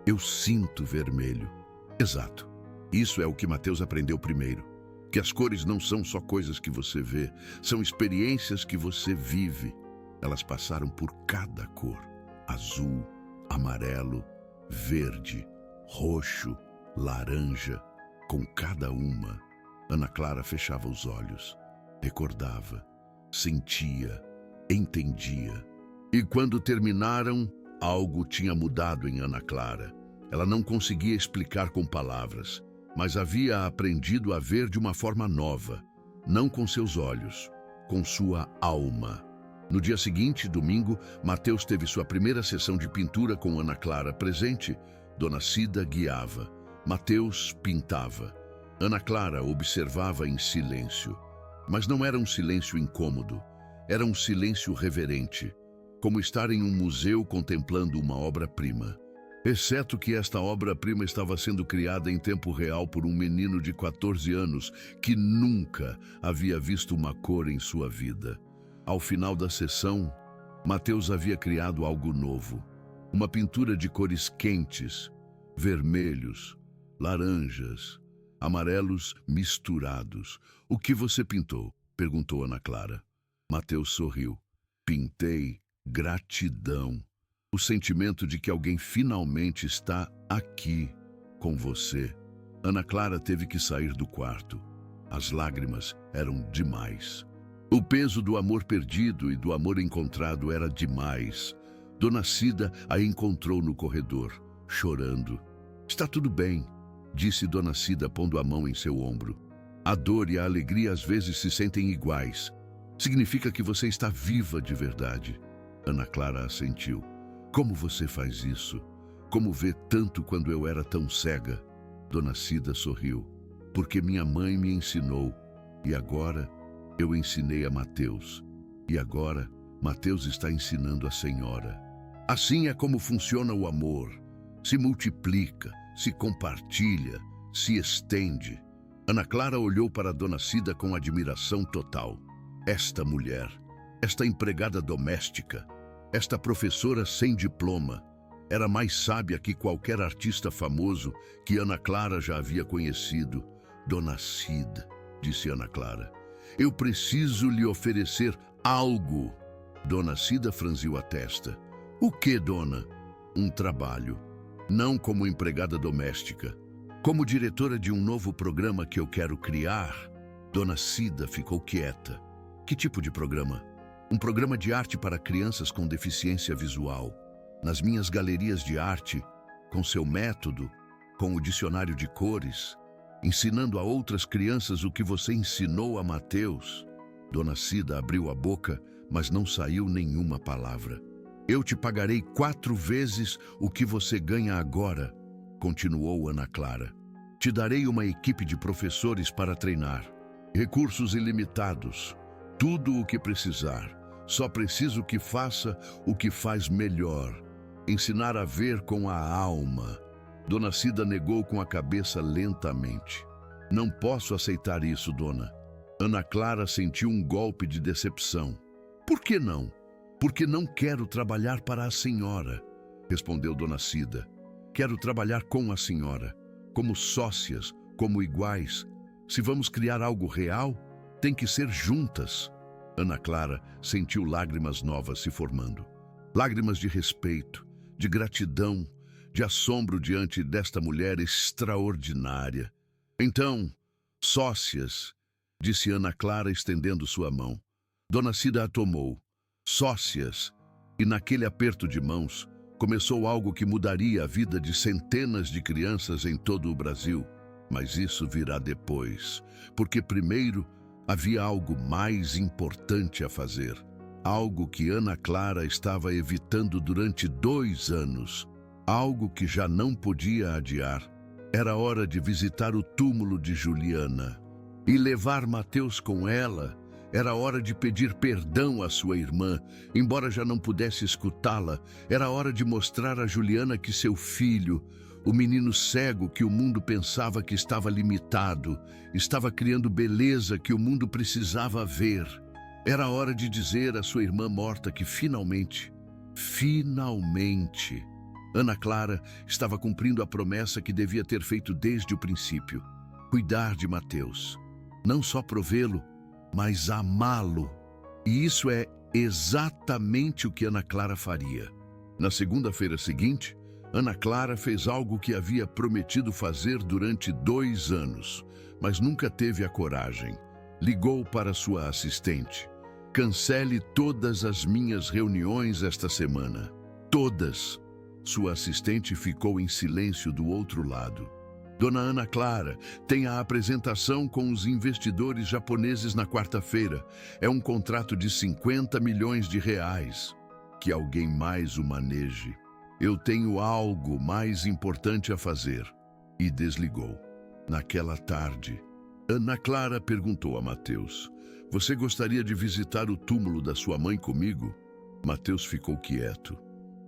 Eu sinto vermelho. Exato. Isso é o que Mateus aprendeu primeiro. Que as cores não são só coisas que você vê, são experiências que você vive. Elas passaram por cada cor. Azul, amarelo, verde, roxo, laranja. Com cada uma, Ana Clara fechava os olhos, recordava, sentia, entendia. E quando terminaram, algo tinha mudado em Ana Clara. Ela não conseguia explicar com palavras, mas havia aprendido a ver de uma forma nova, não com seus olhos, com sua alma. No dia seguinte, domingo, Mateus teve sua primeira sessão de pintura com Ana Clara presente. Dona Cida guiava. Mateus pintava. Ana Clara observava em silêncio. Mas não era um silêncio incômodo, era um silêncio reverente, como estar em um museu contemplando uma obra-prima. Exceto que esta obra-prima estava sendo criada em tempo real por um menino de 14 anos que nunca havia visto uma cor em sua vida. Ao final da sessão, Mateus havia criado algo novo. Uma pintura de cores quentes, vermelhos, laranjas, amarelos misturados. O que você pintou? Perguntou Ana Clara. Mateus sorriu. Pintei gratidão. O sentimento de que alguém finalmente está aqui com você. Ana Clara teve que sair do quarto. As lágrimas eram demais. O peso do amor perdido e do amor encontrado era demais. Dona Cida a encontrou no corredor, chorando. Está tudo bem, disse Dona Cida pondo a mão em seu ombro. A dor e a alegria às vezes se sentem iguais. Significa que você está viva de verdade. Ana Clara assentiu. Como você faz isso? Como vê tanto quando eu era tão cega? Dona Cida sorriu. Porque minha mãe me ensinou. E agora eu ensinei a Mateus. E agora Mateus está ensinando a senhora. Assim é como funciona o amor. Se multiplica, se compartilha, se estende. Ana Clara olhou para Dona Cida com admiração total. Esta mulher, esta empregada doméstica, esta professora sem diploma, era mais sábia que qualquer artista famoso que Ana Clara já havia conhecido. Dona Cida, disse Ana Clara, eu preciso lhe oferecer algo. Dona Cida franziu a testa. O que, dona? Um trabalho. Não como empregada doméstica, Como diretora de um novo programa que eu quero criar, Dona Cida ficou quieta. Que tipo de programa? Um programa de arte para crianças com deficiência visual. Nas minhas galerias de arte, com seu método, com o dicionário de cores, ensinando a outras crianças o que você ensinou a Mateus. Dona Cida abriu a boca, mas não saiu nenhuma palavra. Eu te pagarei 4 vezes o que você ganha agora, continuou Ana Clara. Te darei uma equipe de professores para treinar. Recursos ilimitados. Tudo o que precisar. Só preciso que faça o que faz melhor. Ensinar a ver com a alma. Dona Cida negou com a cabeça lentamente. Não posso aceitar isso, dona. Ana Clara sentiu um golpe de decepção. Por que não? Porque não quero trabalhar para a senhora, respondeu Dona Cida. Quero trabalhar com a senhora, como sócias, como iguais. Se vamos criar algo real, tem que ser juntas. Ana Clara sentiu lágrimas novas se formando. Lágrimas de respeito, de gratidão, de assombro diante desta mulher extraordinária. Então, sócias, disse Ana Clara estendendo sua mão. Dona Cida a tomou. Sócias. E naquele aperto de mãos, começou algo que mudaria a vida de centenas de crianças em todo o Brasil. Mas isso virá depois, porque primeiro havia algo mais importante a fazer. Algo que Ana Clara estava evitando durante 2 anos. Algo que já não podia adiar. Era hora de visitar o túmulo de Juliana e levar Mateus com ela. Era hora de pedir perdão à sua irmã, embora já não pudesse escutá-la. Era hora de mostrar a Juliana que seu filho, o menino cego que o mundo pensava que estava limitado, estava criando beleza que o mundo precisava ver. Era hora de dizer à sua irmã morta que finalmente, Ana Clara estava cumprindo a promessa que devia ter feito desde o princípio. Cuidar de Mateus. Não só provê-lo, mas amá-lo. E isso é exatamente o que Ana Clara faria. Na segunda-feira seguinte, Ana Clara fez algo que havia prometido fazer durante 2 anos, mas nunca teve a coragem. Ligou para sua assistente. Cancele todas as minhas reuniões esta semana. Todas. Sua assistente ficou em silêncio do outro lado. Dona Ana Clara, tem a apresentação com os investidores japoneses na quarta-feira. É um contrato de 50 milhões de reais. Que alguém mais o maneje. Eu tenho algo mais importante a fazer. E desligou. Naquela tarde, Ana Clara perguntou a Mateus: você gostaria de visitar o túmulo da sua mãe comigo? Mateus ficou quieto.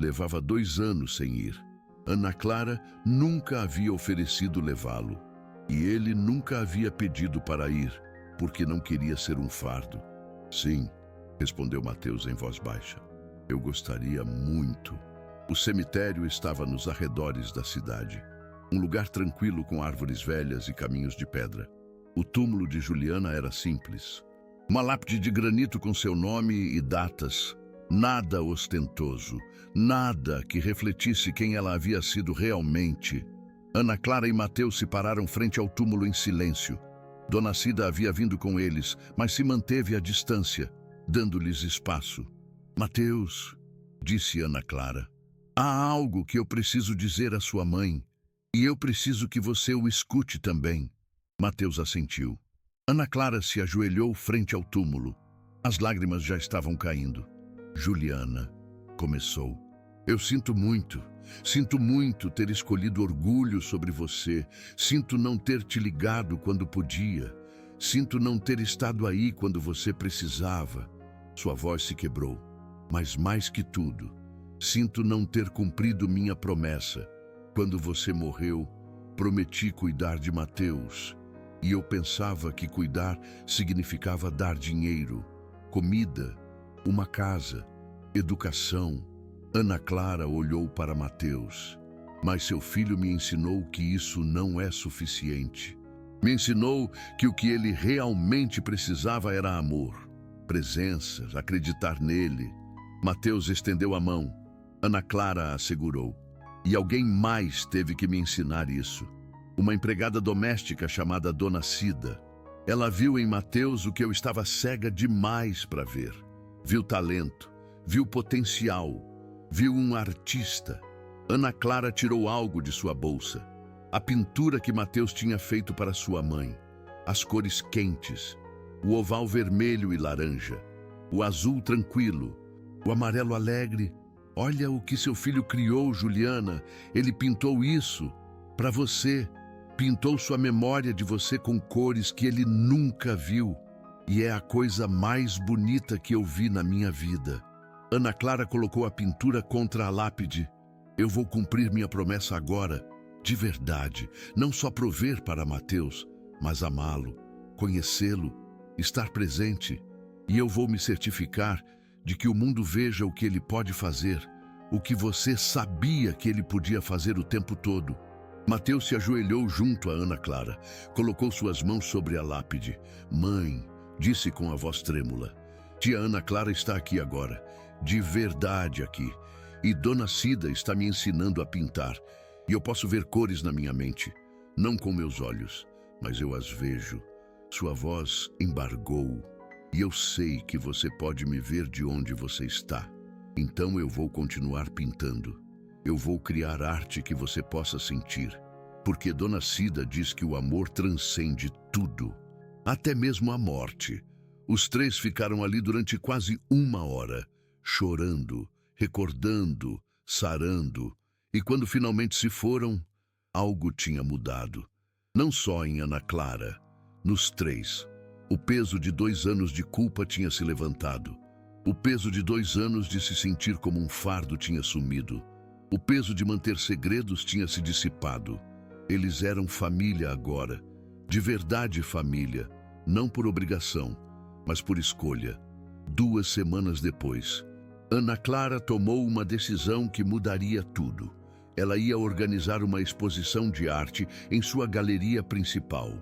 Levava 2 anos sem ir. Ana Clara nunca havia oferecido levá-lo. E ele nunca havia pedido para ir, porque não queria ser um fardo. Sim, respondeu Mateus em voz baixa. Eu gostaria muito. O cemitério estava nos arredores da cidade. Um lugar tranquilo com árvores velhas e caminhos de pedra. O túmulo de Juliana era simples. Uma lápide de granito com seu nome e datas. Nada ostentoso, nada que refletisse quem ela havia sido realmente. Ana Clara e Mateus se pararam frente ao túmulo em silêncio. Dona Cida havia vindo com eles, mas se manteve à distância, dando-lhes espaço. Mateus, disse Ana Clara, há algo que eu preciso dizer à sua mãe, e eu preciso que você o escute também. Mateus assentiu. Ana Clara se ajoelhou frente ao túmulo. As lágrimas já estavam caindo. Juliana, começou. Eu sinto muito ter escolhido orgulho sobre você. Sinto não ter te ligado quando podia. Sinto não ter estado aí quando você precisava. Sua voz se quebrou. Mas mais que tudo, sinto não ter cumprido minha promessa. Quando você morreu, prometi cuidar de Mateus. E eu pensava que cuidar significava dar dinheiro, comida, uma casa, educação. Ana Clara olhou para Mateus. Mas seu filho me ensinou que isso não é suficiente. Me ensinou que o que ele realmente precisava era amor, presença, acreditar nele. Mateus estendeu a mão. Ana Clara a segurou. E alguém mais teve que me ensinar isso. uma empregada doméstica chamada Dona Cida. Ela viu em Mateus o que eu estava cega demais para ver. Viu talento, viu potencial, viu um artista. Ana Clara tirou algo de sua bolsa. A pintura que Mateus tinha feito para sua mãe. As cores quentes, o oval vermelho e laranja, o azul tranquilo, o amarelo alegre. Olha o que seu filho criou, Juliana. Ele pintou isso para você. Pintou sua memória de você com cores que ele nunca viu. E é a coisa mais bonita que eu vi na minha vida. Ana Clara colocou a pintura contra a lápide. Eu vou cumprir minha promessa agora, de verdade, não só prover para Mateus, mas amá-lo, conhecê-lo, estar presente. E eu vou me certificar de que o mundo veja o que ele pode fazer, o que você sabia que ele podia fazer o tempo todo. Mateus se ajoelhou junto a Ana Clara, colocou suas mãos sobre a lápide. Mãe, disse com a voz trêmula, tia Ana Clara está aqui agora, de verdade aqui, e Dona Cida está me ensinando a pintar, e eu posso ver cores na minha mente, não com meus olhos, mas eu as vejo. Sua voz embargou, e eu sei que você pode me ver de onde você está. Então eu vou continuar pintando. Eu vou criar arte que você possa sentir, porque Dona Cida diz que o amor transcende tudo, até mesmo a morte. Os três ficaram ali durante quase 1 hora, chorando, recordando, sarando, e quando finalmente se foram, algo tinha mudado. Não só em Ana Clara, nos três. O peso de 2 anos de culpa tinha se levantado. O peso de 2 anos de se sentir como um fardo tinha sumido. O peso de manter segredos tinha se dissipado. Eles eram família agora, de verdade família, não por obrigação, mas por escolha. 2 semanas depois, Ana Clara tomou uma decisão que mudaria tudo. Ela ia organizar uma exposição de arte em sua galeria principal,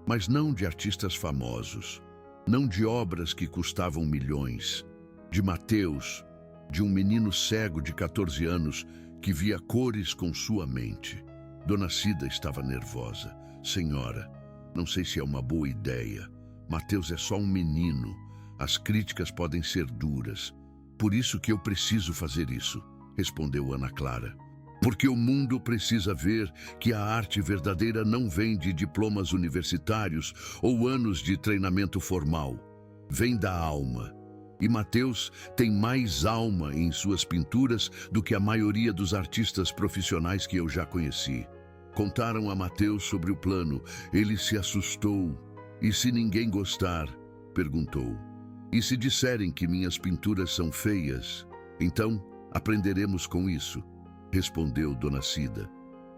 mas não de artistas famosos, não de obras que custavam milhões, de Mateus, de um menino cego de 14 anos que via cores com sua mente. Dona Cida estava nervosa. Senhora, não sei se é uma boa ideia. Mateus é só um menino. As críticas podem ser duras. Por isso que eu preciso fazer isso, respondeu Ana Clara. Porque o mundo precisa ver que a arte verdadeira não vem de diplomas universitários ou anos de treinamento formal. Vem da alma. E Mateus tem mais alma em suas pinturas do que a maioria dos artistas profissionais que eu já conheci. Contaram a Mateus sobre o plano. Ele se assustou. E se ninguém gostar? Perguntou. E se disserem que minhas pinturas são feias? Então aprenderemos com isso, respondeu Dona Cida.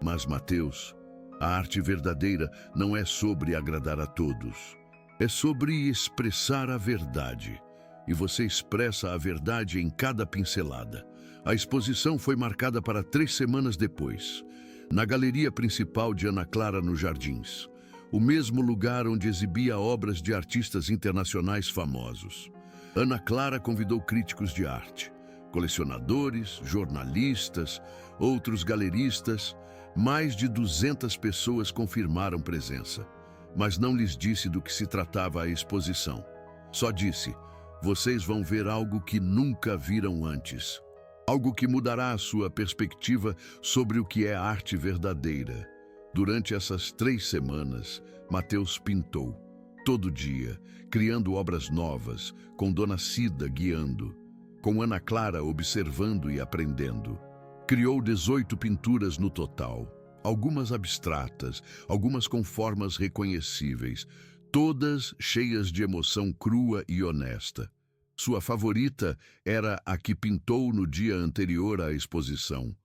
Mas Mateus, a arte verdadeira não é sobre agradar a todos. É sobre expressar a verdade. E você expressa a verdade em cada pincelada. A exposição foi marcada para 3 semanas depois, na galeria principal de Ana Clara nos Jardins, o mesmo lugar onde exibia obras de artistas internacionais famosos. Ana Clara convidou críticos de arte, colecionadores, jornalistas, outros galeristas. Mais de 200 pessoas confirmaram presença, mas não lhes disse do que se tratava a exposição. Só disse: vocês vão ver algo que nunca viram antes. Algo que mudará a sua perspectiva sobre o que é arte verdadeira. Durante essas 3 semanas, Mateus pintou, todo dia, criando obras novas, com Dona Cida guiando, com Ana Clara observando e aprendendo. Criou 18 pinturas no total, algumas abstratas, algumas com formas reconhecíveis, todas cheias de emoção crua e honesta. Sua favorita era a que pintou no dia anterior à exposição,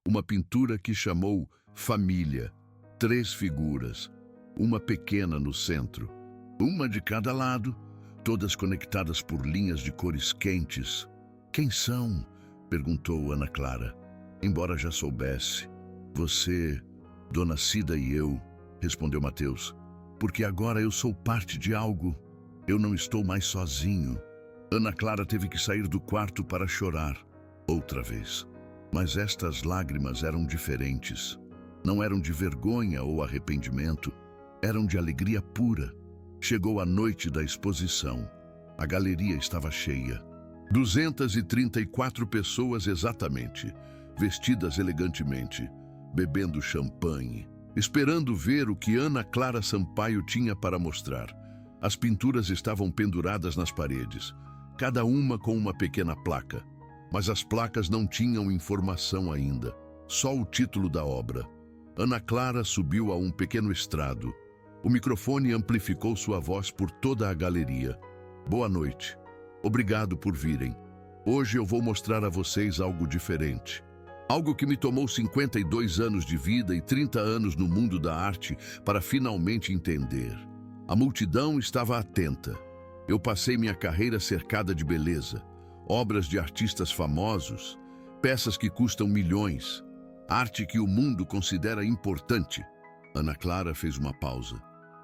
uma pintura que chamou Família. 3 figuras, uma pequena no centro, uma de cada lado, todas conectadas por linhas de cores quentes. Quem são? Perguntou Ana Clara. Embora já soubesse. Você, Dona Cida e eu, respondeu Mateus. Porque agora eu sou parte de algo. Eu não estou mais sozinho. Ana Clara teve que sair do quarto para chorar, outra vez. Mas estas lágrimas eram diferentes. Não eram de vergonha ou arrependimento, eram de alegria pura. Chegou a noite da exposição. A galeria estava cheia. 234 pessoas exatamente, vestidas elegantemente, bebendo champanhe, esperando ver o que Ana Clara Sampaio tinha para mostrar. As pinturas estavam penduradas nas paredes, cada uma com uma pequena placa. Mas as placas não tinham informação ainda, só o título da obra. Ana Clara subiu a um pequeno estrado. O microfone amplificou sua voz por toda a galeria. Boa noite. Obrigado por virem. Hoje eu vou mostrar a vocês algo diferente. Algo que me tomou 52 anos de vida e 30 anos no mundo da arte para finalmente entender. A multidão estava atenta. Eu passei minha carreira cercada de beleza, obras de artistas famosos, peças que custam milhões, arte que o mundo considera importante. Ana Clara fez uma pausa.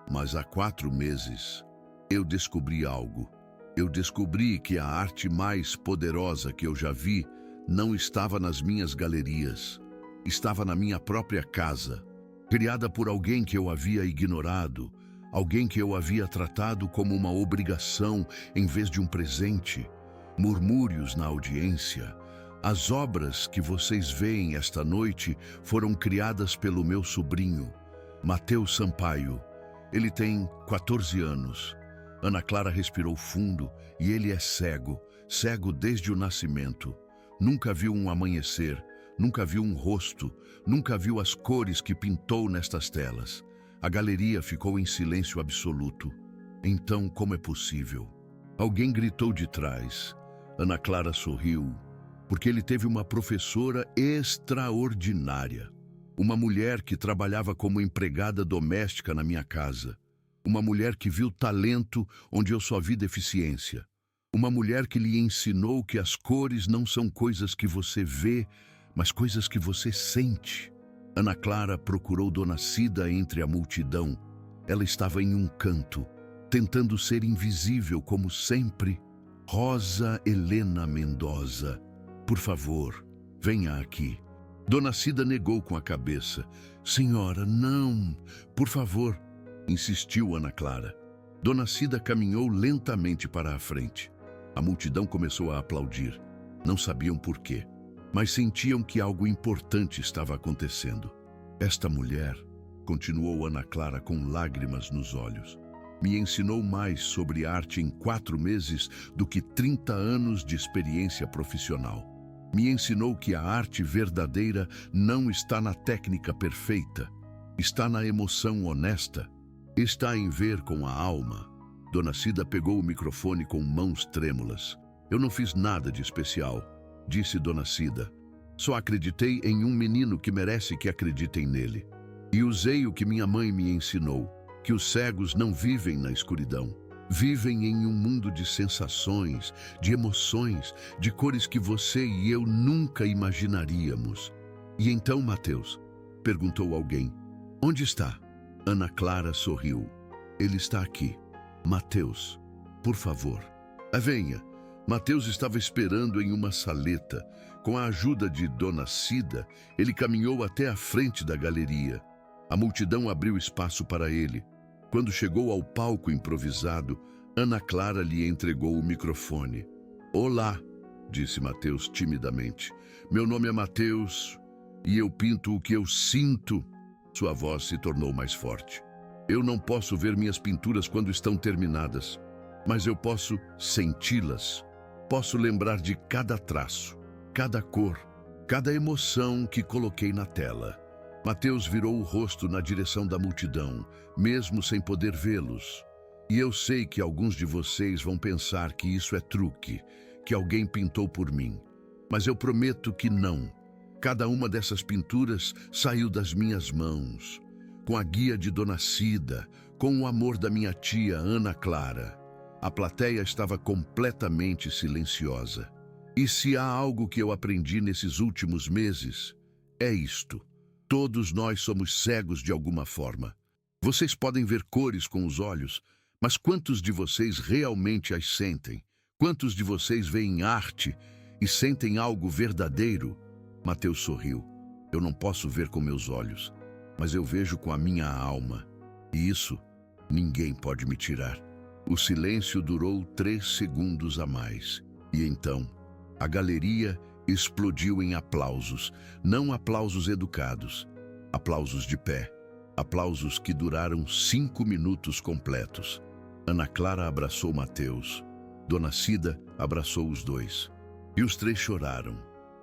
Mas há 4 meses, eu descobri algo. Eu descobri que a arte mais poderosa que eu já vi não estava nas minhas galerias. Estava na minha própria casa, criada por alguém que eu havia ignorado, alguém que eu havia tratado como uma obrigação em vez de um presente. Murmúrios na audiência. As obras que vocês veem esta noite foram criadas pelo meu sobrinho, Matheus Sampaio. Ele tem 14 anos. Ana Clara respirou fundo e ele é cego, cego desde o nascimento. Nunca viu um amanhecer, nunca viu um rosto, nunca viu as cores que pintou nestas telas. A galeria ficou em silêncio absoluto. Então, como é possível? Alguém gritou de trás. Ana Clara sorriu, porque ele teve uma professora extraordinária. Uma mulher que trabalhava como empregada doméstica na minha casa. Uma mulher que viu talento onde eu só vi deficiência. Uma mulher que lhe ensinou que as cores não são coisas que você vê, mas coisas que você sente. Ana Clara procurou Dona Cida entre a multidão. Ela estava em um canto, tentando ser invisível como sempre. Rosa Helena Mendoza, por favor, venha aqui. Dona Cida negou com a cabeça. Senhora, não, por favor, insistiu Ana Clara. Dona Cida caminhou lentamente para a frente. A multidão começou a aplaudir. Não sabiam por quê, mas sentiam que algo importante estava acontecendo. Esta mulher, continuou Ana Clara com lágrimas nos olhos, me ensinou mais sobre arte em 4 meses do que 30 anos de experiência profissional. Me ensinou que a arte verdadeira não está na técnica perfeita, está na emoção honesta, está em ver com a alma. Dona Cida pegou o microfone com mãos trêmulas. Eu não fiz nada de especial, disse Dona Cida. Só acreditei em um menino que merece que acreditem nele. E usei o que minha mãe me ensinou, que os cegos não vivem na escuridão. Vivem em um mundo de sensações, de emoções, de cores que você e eu nunca imaginaríamos. E então, Matheus? Perguntou alguém. Onde está? Ana Clara sorriu. Ele está aqui. Matheus, por favor. Venha. Matheus estava esperando em uma saleta. Com a ajuda de Dona Cida, ele caminhou até a frente da galeria. A multidão abriu espaço para ele. Quando chegou ao palco improvisado, Ana Clara lhe entregou o microfone. Olá, disse Matheus timidamente. Meu nome é Matheus e eu pinto o que eu sinto. Sua voz se tornou mais forte. Eu não posso ver minhas pinturas quando estão terminadas, mas eu posso senti-las. Posso lembrar de cada traço, cada cor, cada emoção que coloquei na tela. Matheus virou o rosto na direção da multidão, mesmo sem poder vê-los. E eu sei que alguns de vocês vão pensar que isso é truque, que alguém pintou por mim. Mas eu prometo que não. Cada uma dessas pinturas saiu das minhas mãos, com a guia de Dona Cida, com o amor da minha tia Ana Clara. A plateia estava completamente silenciosa. E se há algo que eu aprendi nesses últimos meses, é isto. Todos nós somos cegos de alguma forma. Vocês podem ver cores com os olhos, mas quantos de vocês realmente as sentem? Quantos de vocês veem arte e sentem algo verdadeiro? Matheus sorriu. Eu não posso ver com meus olhos, mas eu vejo com a minha alma, e isso ninguém pode me tirar. O silêncio durou 3 segundos a mais, e então a galeria explodiu em aplausos, não aplausos educados, aplausos de pé, aplausos que duraram 5 minutos completos. Ana Clara abraçou Mateus, Dona Cida abraçou os dois, e os 3 choraram,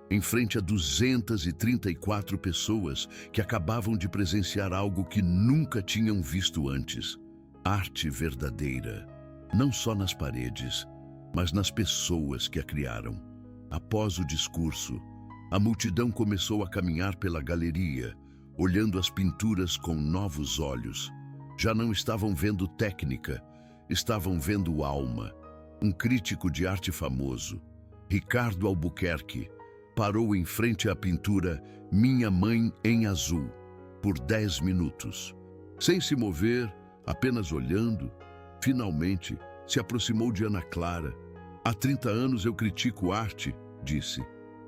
em frente a 234 pessoas que acabavam de presenciar algo que nunca tinham visto antes. Arte verdadeira, não só nas paredes, mas nas pessoas que a criaram. Após o discurso, a multidão começou a caminhar pela galeria, olhando as pinturas com novos olhos. Já não estavam vendo técnica, estavam vendo alma. Um crítico de arte famoso, Ricardo Albuquerque, parou em frente à pintura Minha Mãe em Azul por 10 minutos. Sem se mover, apenas olhando, finalmente se aproximou de Ana Clara. Há 30 anos eu critico arte, disse.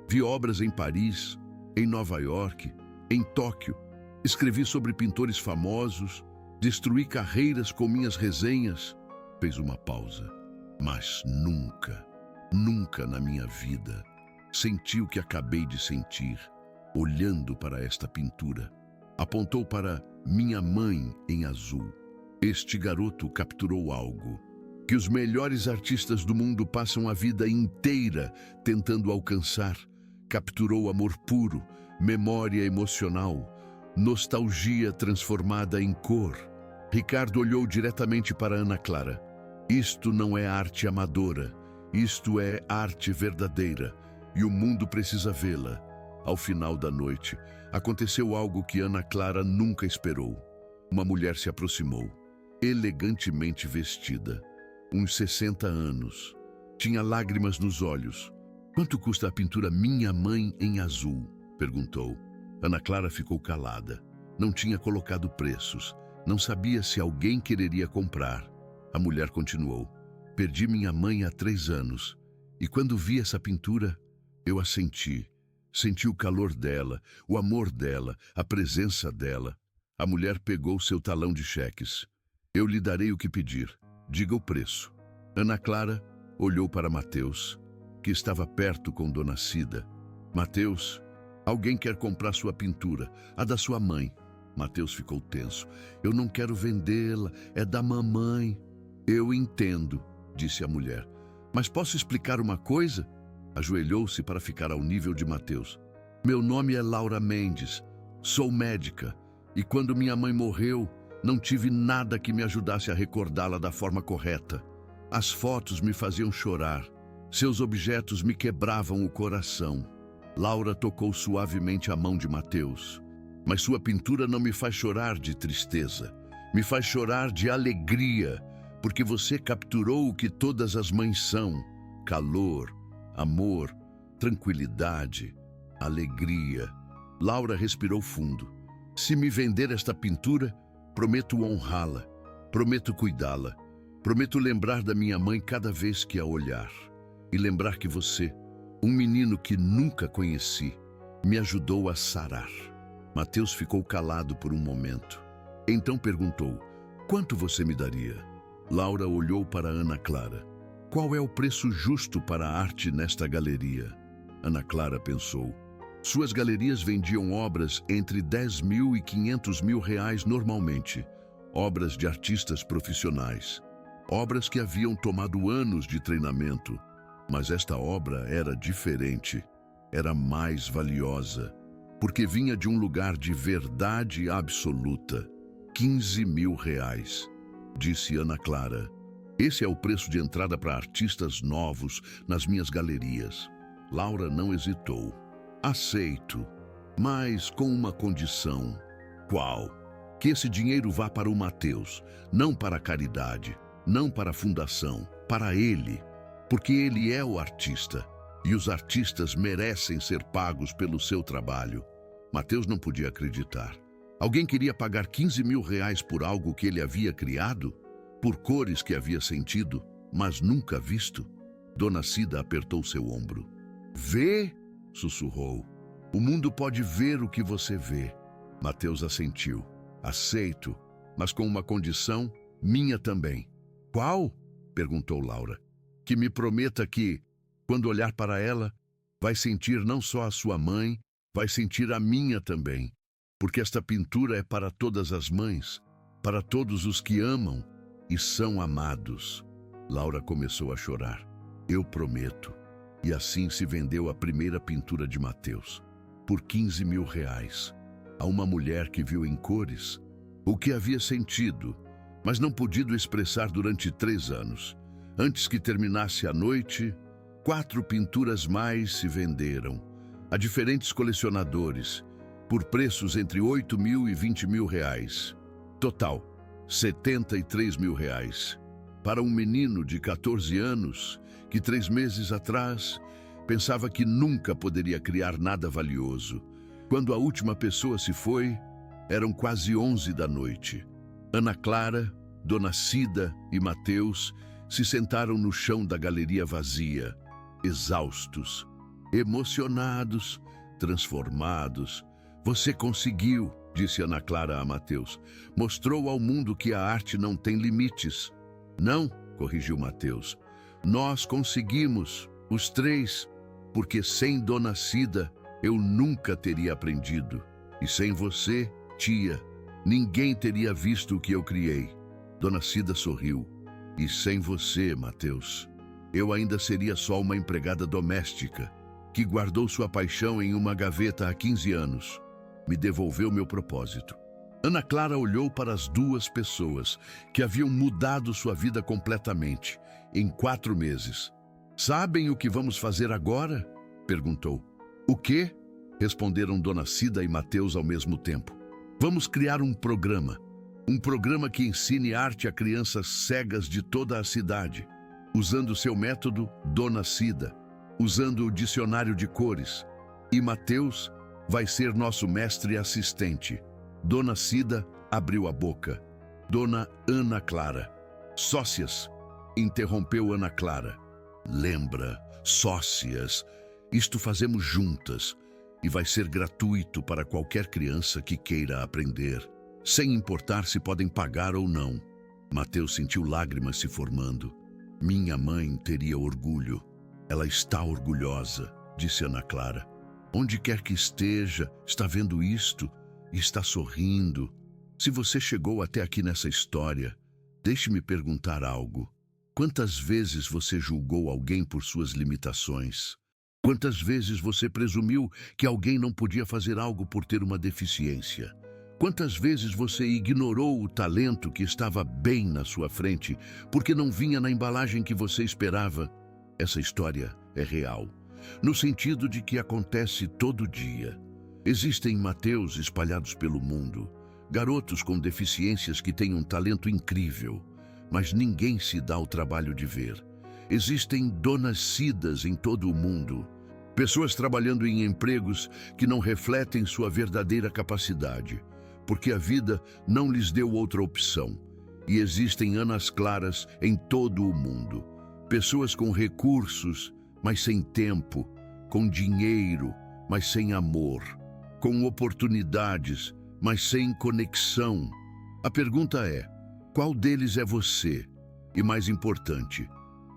Vi obras em Paris, em Nova York, em Tóquio. Escrevi sobre pintores famosos, destruí carreiras com minhas resenhas. Fez uma pausa. Mas nunca, nunca na minha vida senti o que acabei de sentir, olhando para esta pintura. Apontou para Minha Mãe em Azul. Este garoto capturou algo que os melhores artistas do mundo passam a vida inteira tentando alcançar. Capturou amor puro, memória emocional, nostalgia transformada em cor. Ricardo olhou diretamente para Ana Clara. Isto não é arte amadora, isto é arte verdadeira, e o mundo precisa vê-la. Ao final da noite, aconteceu algo que Ana Clara nunca esperou. Uma mulher se aproximou, elegantemente vestida, uns 60 anos. Tinha lágrimas nos olhos. Quanto custa a pintura Minha Mãe em Azul? Perguntou. Ana Clara ficou calada. Não tinha colocado preços. Não sabia se alguém quereria comprar. A mulher continuou. Perdi minha mãe há 3 anos. E quando vi essa pintura, eu a senti. Senti o calor dela, o amor dela, a presença dela. A mulher pegou seu talão de cheques. Eu lhe darei o que pedir. Diga o preço. Ana Clara olhou para Mateus, que estava perto com Dona Cida. Mateus, alguém quer comprar sua pintura, a da sua mãe. Mateus ficou tenso. Eu não quero vendê-la, é da mamãe. Eu entendo, disse a mulher. Mas posso explicar uma coisa? Ajoelhou-se para ficar ao nível de Mateus. Meu nome é Laura Mendes, sou médica, e quando minha mãe morreu, não tive nada que me ajudasse a recordá-la da forma correta. As fotos me faziam chorar, seus objetos me quebravam o coração. Laura tocou suavemente a mão de Mateus. Mas sua pintura não me faz chorar de tristeza, me faz chorar de alegria, porque você capturou o que todas as mães são: calor, amor, tranquilidade, alegria. Laura respirou fundo. Se me vender esta pintura, prometo honrá-la, prometo cuidá-la, prometo lembrar da minha mãe cada vez que a olhar. E lembrar que você, um menino que nunca conheci, me ajudou a sarar. Mateus ficou calado por um momento. Então perguntou, quanto você me daria? Laura olhou para Ana Clara. Qual é o preço justo para a arte nesta galeria? Ana Clara pensou. Suas galerias vendiam obras entre 10 mil e 500 mil reais normalmente. Obras de artistas profissionais. Obras que haviam tomado anos de treinamento. Mas esta obra era diferente. Era mais valiosa. Porque vinha de um lugar de verdade absoluta. 15 mil reais, disse Ana Clara. Esse é o preço de entrada para artistas novos nas minhas galerias. Laura não hesitou. Aceito, mas com uma condição. Qual? Que esse dinheiro vá para o Mateus, não para a caridade, não para a fundação, para ele. Porque ele é o artista, e os artistas merecem ser pagos pelo seu trabalho. Mateus não podia acreditar. Alguém queria pagar 15 mil reais por algo que ele havia criado? Por cores que havia sentido, mas nunca visto? Dona Cida apertou seu ombro. Vê, sussurrou. O mundo pode ver o que você vê. Mateus assentiu. Aceito, mas com uma condição, minha também. Qual? Perguntou Laura. Que me prometa que, quando olhar para ela, vai sentir não só a sua mãe, vai sentir a minha também. Porque esta pintura é para todas as mães, para todos os que amam e são amados. Laura começou a chorar. Eu prometo. E assim se vendeu a primeira pintura de Mateus, por R$ 15.000, a uma mulher que viu em cores o que havia sentido, mas não podido expressar durante 3 anos. Antes que terminasse a noite, 4 pinturas mais se venderam a diferentes colecionadores, por preços entre R$ 8.000 e R$ 20.000. Total, R$ 73.000. Para um menino de 14 anos, que 3 meses atrás pensava que nunca poderia criar nada valioso. Quando a última pessoa se foi, eram quase 11 da noite. Ana Clara, Dona Cida e Mateus se sentaram no chão da galeria vazia, exaustos, emocionados, transformados. Você conseguiu, disse Ana Clara a Mateus. Mostrou ao mundo que a arte não tem limites. Não, corrigiu Mateus. Nós conseguimos, os 3, porque sem Dona Cida eu nunca teria aprendido. E sem você, tia, ninguém teria visto o que eu criei. Dona Cida sorriu. E sem você, Mateus, eu ainda seria só uma empregada doméstica que guardou sua paixão em uma gaveta há 15 anos. Me devolveu meu propósito. Ana Clara olhou para as 2 pessoas que haviam mudado sua vida completamente em 4 meses. Sabem o que vamos fazer agora? Perguntou. O quê? Responderam Dona Cida e Mateus ao mesmo tempo. Vamos criar um programa que ensine arte a crianças cegas de toda a cidade, usando seu método Dona Cida, usando o dicionário de cores. E Mateus vai ser nosso mestre e assistente. Dona Cida abriu a boca. Dona Ana Clara. Sócias, interrompeu Ana Clara. Lembra, sócias, isto fazemos juntas e vai ser gratuito para qualquer criança que queira aprender, sem importar se podem pagar ou não. Mateus sentiu lágrimas se formando. Minha mãe teria orgulho. Ela está orgulhosa, disse Ana Clara. Onde quer que esteja, está vendo isto e está sorrindo. Se você chegou até aqui nessa história, deixe-me perguntar algo. Quantas vezes você julgou alguém por suas limitações? Quantas vezes você presumiu que alguém não podia fazer algo por ter uma deficiência? Quantas vezes você ignorou o talento que estava bem na sua frente porque não vinha na embalagem que você esperava? Essa história é real, no sentido de que acontece todo dia. Existem Mateus espalhados pelo mundo, garotos com deficiências que têm um talento incrível, mas ninguém se dá o trabalho de ver. Existem Donas Cidas em todo o mundo, pessoas trabalhando em empregos que não refletem sua verdadeira capacidade, porque a vida não lhes deu outra opção. E existem Anas Claras em todo o mundo, pessoas com recursos, mas sem tempo, com dinheiro, mas sem amor, com oportunidades, mas sem conexão. A pergunta é, qual deles é você? E mais importante,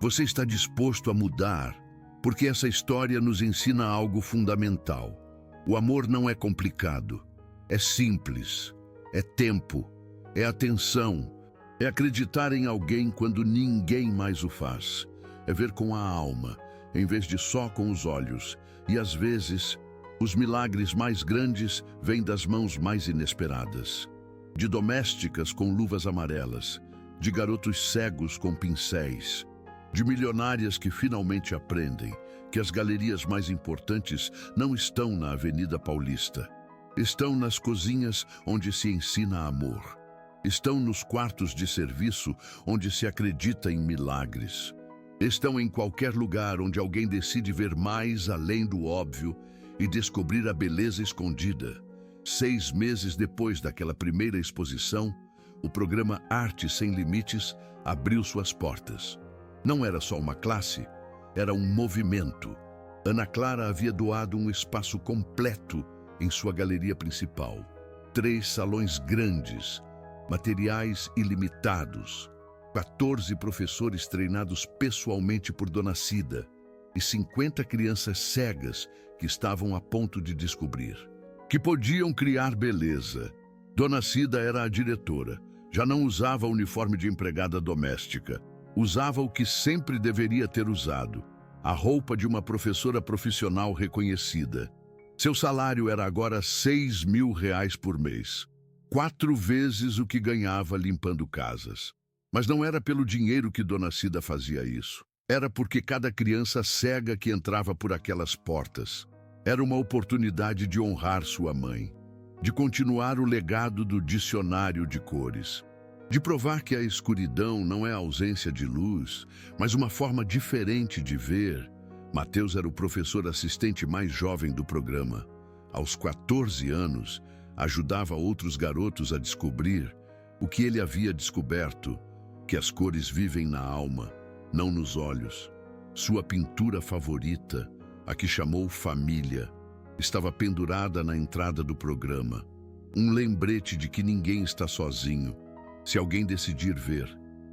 você está disposto a mudar? Porque essa história nos ensina algo fundamental. O amor não é complicado, é simples, é tempo, é atenção, é acreditar em alguém quando ninguém mais o faz. É ver com a alma, em vez de só com os olhos. E às vezes, os milagres mais grandes vêm das mãos mais inesperadas. De domésticas com luvas amarelas, de garotos cegos com pincéis, de milionárias que finalmente aprendem que as galerias mais importantes não estão na Avenida Paulista. Estão nas cozinhas onde se ensina amor. Estão nos quartos de serviço onde se acredita em milagres. Estão em qualquer lugar onde alguém decide ver mais além do óbvio e descobrir a beleza escondida. 6 meses depois daquela primeira exposição, o programa Arte Sem Limites abriu suas portas. Não era só uma classe, era um movimento. Ana Clara havia doado um espaço completo em sua galeria principal. 3 salões grandes, materiais ilimitados, 14 professores treinados pessoalmente por Dona Cida e 50 crianças cegas que estavam a ponto de descobrir que podiam criar beleza. Dona Cida era a diretora. Já não usava uniforme de empregada doméstica. Usava o que sempre deveria ter usado, a roupa de uma professora profissional reconhecida. Seu salário era agora R$ 6.000 por mês, 4 vezes o que ganhava limpando casas. Mas não era pelo dinheiro que Dona Cida fazia isso. Era porque cada criança cega que entrava por aquelas portas era uma oportunidade de honrar sua mãe, de continuar o legado do dicionário de cores, de provar que a escuridão não é a ausência de luz, mas uma forma diferente de ver. Mateus era o professor assistente mais jovem do programa. Aos 14 anos, ajudava outros garotos a descobrir o que ele havia descoberto, que as cores vivem na alma, não nos olhos. Sua pintura favorita, a que chamou Família, estava pendurada na entrada do programa. Um lembrete de que ninguém está sozinho, se alguém decidir ver.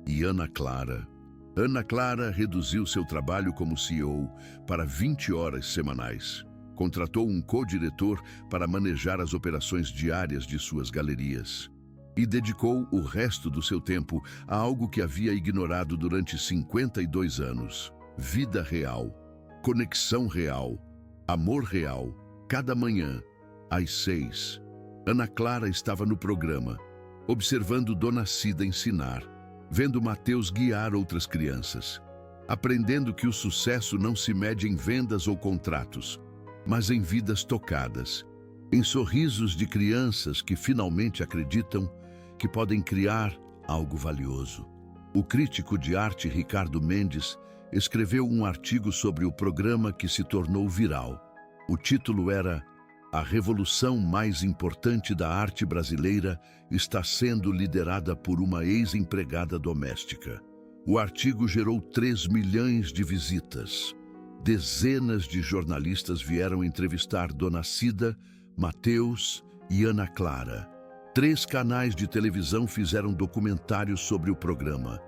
E Ana Clara reduziu seu trabalho como CEO para 20 horas semanais. Contratou um co-diretor para manejar as operações diárias de suas galerias. E dedicou o resto do seu tempo a algo que havia ignorado durante 52 anos. Vida real, conexão real, amor real. Cada manhã, às 6, Ana Clara estava no programa, observando Dona Cida ensinar, vendo Mateus guiar outras crianças, aprendendo que o sucesso não se mede em vendas ou contratos, mas em vidas tocadas, em sorrisos de crianças que finalmente acreditam que podem criar algo valioso. O crítico de arte Ricardo Mendes escreveu um artigo sobre o programa que se tornou viral. O título era "A revolução mais importante da arte brasileira está sendo liderada por uma ex-empregada doméstica". O artigo gerou 3 milhões de visitas. Dezenas de jornalistas vieram entrevistar Dona Cida, Mateus e Ana Clara. 3 canais de televisão fizeram documentários sobre o programa.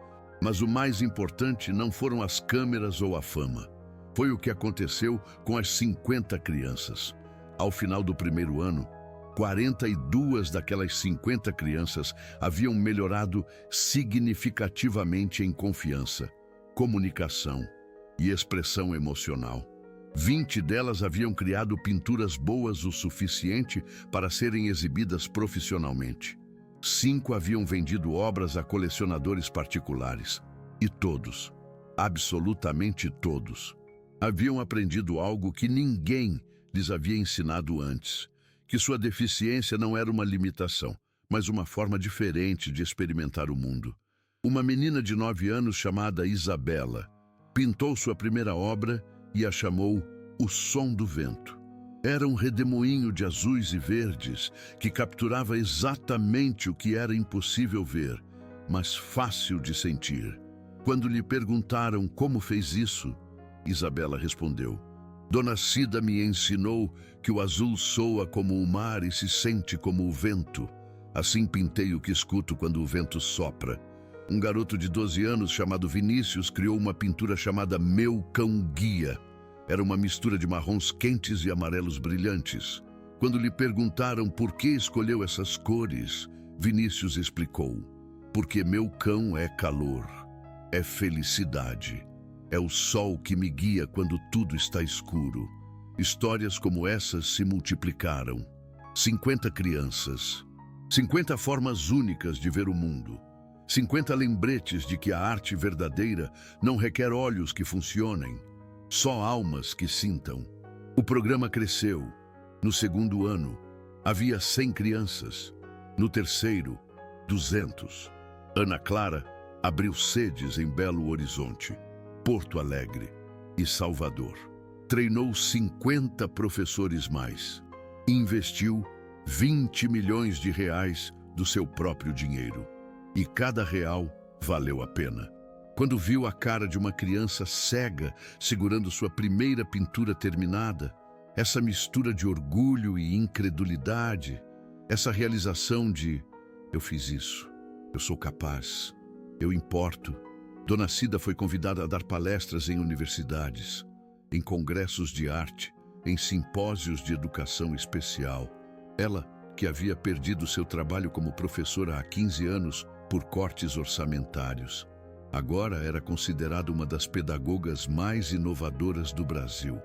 Mas o mais importante não foram as câmeras ou a fama. Foi o que aconteceu com as 50 crianças. Ao final do primeiro ano, 42 daquelas 50 crianças haviam melhorado significativamente em confiança, comunicação e expressão emocional. 20 delas haviam criado pinturas boas o suficiente para serem exibidas profissionalmente. 5 haviam vendido obras a colecionadores particulares. E todos, absolutamente todos, haviam aprendido algo que ninguém lhes havia ensinado antes, que sua deficiência não era uma limitação, mas uma forma diferente de experimentar o mundo. Uma menina de 9 anos chamada Isabela pintou sua primeira obra e a chamou O Som do Vento. Era um redemoinho de azuis e verdes que capturava exatamente o que era impossível ver, mas fácil de sentir. Quando lhe perguntaram como fez isso, Isabela respondeu: "Dona Cida me ensinou que o azul soa como o mar e se sente como o vento. Assim pintei o que escuto quando o vento sopra." Um garoto de 12 anos chamado Vinícius criou uma pintura chamada Meu Cão Guia. Era uma mistura de marrons quentes e amarelos brilhantes. Quando lhe perguntaram por que escolheu essas cores, Vinícius explicou: "Porque meu cão é calor, é felicidade. É o sol que me guia quando tudo está escuro." Histórias como essas se multiplicaram. 50 crianças, 50 formas únicas de ver o mundo, 50 lembretes de que a arte verdadeira não requer olhos que funcionem, só almas que sintam. O programa cresceu. No segundo ano, havia 100 crianças. No terceiro, 200. Ana Clara abriu sedes em Belo Horizonte, Porto Alegre e Salvador. Treinou 50 professores mais. Investiu 20 milhões de reais do seu próprio dinheiro. E cada real valeu a pena. Quando viu a cara de uma criança cega segurando sua primeira pintura terminada, essa mistura de orgulho e incredulidade Essa realização de eu fiz isso, eu sou capaz, eu importo. Dona Cida foi convidada a dar palestras em universidades, em congressos de arte, em simpósios de educação especial. Ela, que havia perdido seu trabalho como professora há 15 anos por cortes orçamentários, agora era considerada uma das pedagogas mais inovadoras do Brasil.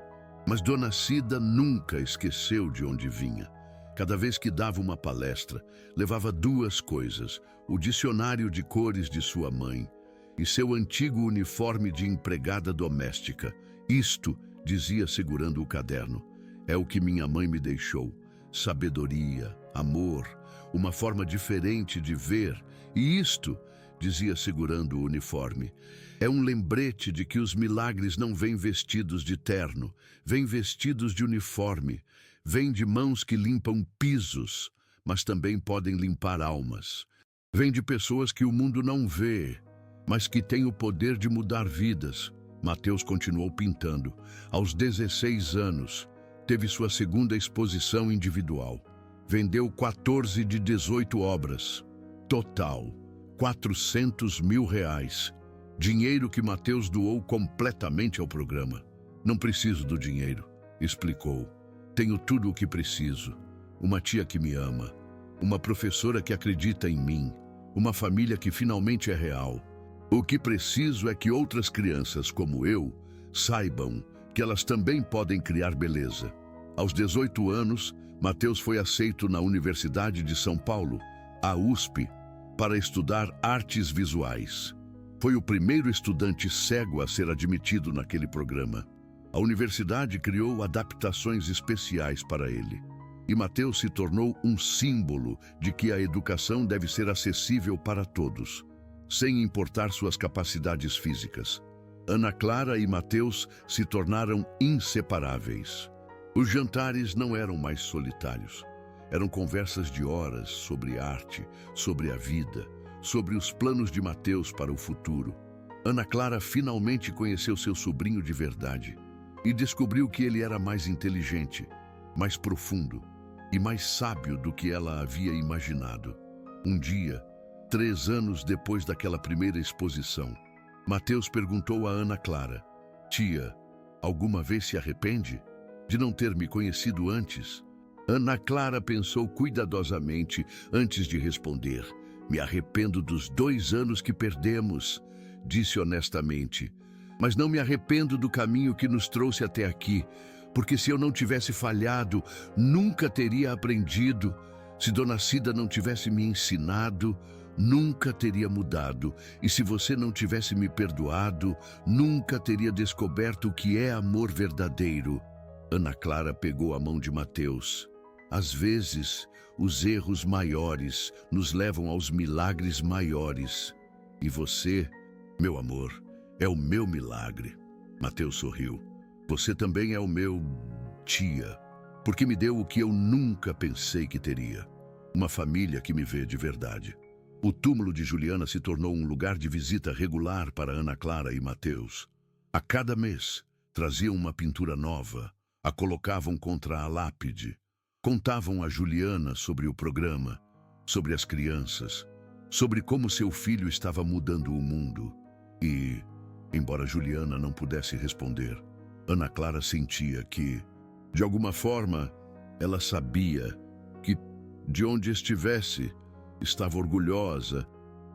Mas Dona Cida nunca esqueceu de onde vinha. Cada vez que dava uma palestra, levava duas coisas: o dicionário de cores de sua mãe e seu antigo uniforme de empregada doméstica. Isto, dizia segurando o caderno, é o que minha mãe me deixou. Sabedoria, amor, uma forma diferente de ver. E isto, dizia segurando o uniforme, é um lembrete de que os milagres não vêm vestidos de terno, vêm vestidos de uniforme, vêm de mãos que limpam pisos, mas também podem limpar almas. Vêm de pessoas que o mundo não vê, mas que têm o poder de mudar vidas. Mateus continuou pintando. Aos 16 anos, teve sua segunda exposição individual. Vendeu 14 de 18 obras. Total, R$400 mil. Dinheiro que Mateus doou completamente ao programa. Não preciso do dinheiro, explicou. Tenho tudo o que preciso. Uma tia que me ama. Uma professora que acredita em mim. Uma família que finalmente é real. O que preciso é que outras crianças como eu saibam que elas também podem criar beleza. Aos 18 anos, Mateus foi aceito na Universidade de São Paulo, a USP, para estudar artes visuais. Foi o primeiro estudante cego a ser admitido naquele programa. A universidade criou adaptações especiais para ele. E Mateus se tornou um símbolo de que a educação deve ser acessível para todos, sem importar suas capacidades físicas. Ana Clara e Mateus se tornaram inseparáveis. Os jantares não eram mais solitários. Eram conversas de horas sobre arte, sobre a vida, sobre os planos de Mateus para o futuro. Ana Clara finalmente conheceu seu sobrinho de verdade e descobriu que ele era mais inteligente, mais profundo e mais sábio do que ela havia imaginado. Um dia, 3 anos depois daquela primeira exposição, Mateus perguntou a Ana Clara: Tia, alguma vez se arrepende de não ter me conhecido antes? Ana Clara pensou cuidadosamente antes de responder. Me arrependo dos 2 anos que perdemos, disse honestamente. Mas não me arrependo do caminho que nos trouxe até aqui, porque se eu não tivesse falhado, nunca teria aprendido. Se Dona Cida não tivesse me ensinado, nunca teria mudado. E se você não tivesse me perdoado, nunca teria descoberto o que é amor verdadeiro. Ana Clara pegou a mão de Mateus. Às vezes, os erros maiores nos levam aos milagres maiores. E você, meu amor, é o meu milagre. Mateus sorriu. Você também é o meu tia, porque me deu o que eu nunca pensei que teria. Uma família que me vê de verdade. O túmulo de Juliana se tornou um lugar de visita regular para Ana Clara e Mateus. A cada mês, traziam uma pintura nova, a colocavam contra a lápide, contavam a Juliana sobre o programa, sobre as crianças, sobre como seu filho estava mudando o mundo. E, embora Juliana não pudesse responder, Ana Clara sentia que, de alguma forma, ela sabia que, de onde estivesse, estava orgulhosa,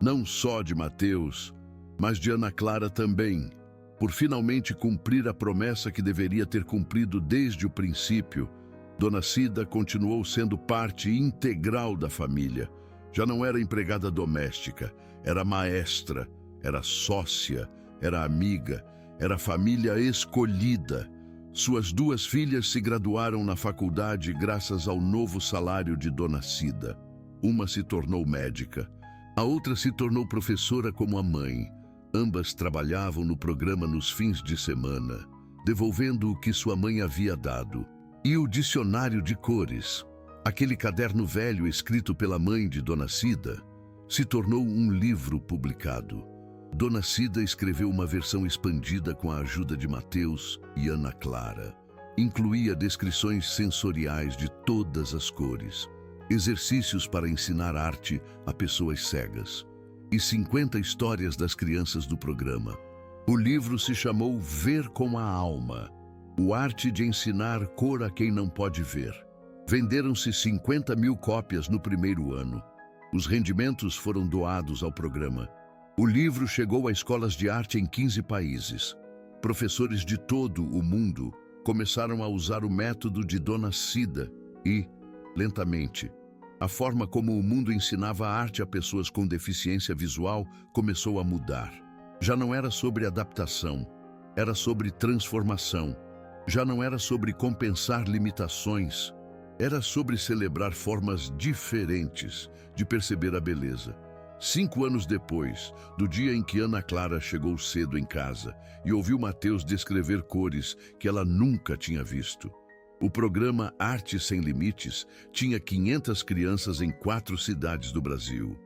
não só de Mateus, mas de Ana Clara também, por finalmente cumprir a promessa que deveria ter cumprido desde o princípio. Dona Cida continuou sendo parte integral da família. Já não era empregada doméstica, era maestra, era sócia, era amiga, era família escolhida. Suas 2 filhas se graduaram na faculdade graças ao novo salário de Dona Cida. Uma se tornou médica, a outra se tornou professora como a mãe. Ambas trabalhavam no programa nos fins de semana, devolvendo o que sua mãe havia dado. E o dicionário de cores, aquele caderno velho escrito pela mãe de Dona Cida, se tornou um livro publicado. Dona Cida escreveu uma versão expandida com a ajuda de Mateus e Ana Clara. Incluía descrições sensoriais de todas as cores. exercícios para ensinar arte a pessoas cegas e 50 histórias das crianças do programa. O livro se chamou Ver com a Alma, o arte de ensinar cor a quem não pode ver. Venderam-se 50 mil cópias no primeiro ano. Os rendimentos foram doados ao programa. O livro chegou a escolas de arte em 15 países. Professores de todo o mundo começaram a usar o método de Dona Cida e, lentamente, a forma como o mundo ensinava arte a pessoas com deficiência visual começou a mudar. Já não era sobre adaptação, era sobre transformação. Já não era sobre compensar limitações, era sobre celebrar formas diferentes de perceber a beleza. 5 anos depois, do dia em que Ana Clara chegou cedo em casa e ouviu Mateus descrever cores que ela nunca tinha visto. O programa Arte Sem Limites tinha 500 crianças em 4 cidades do Brasil.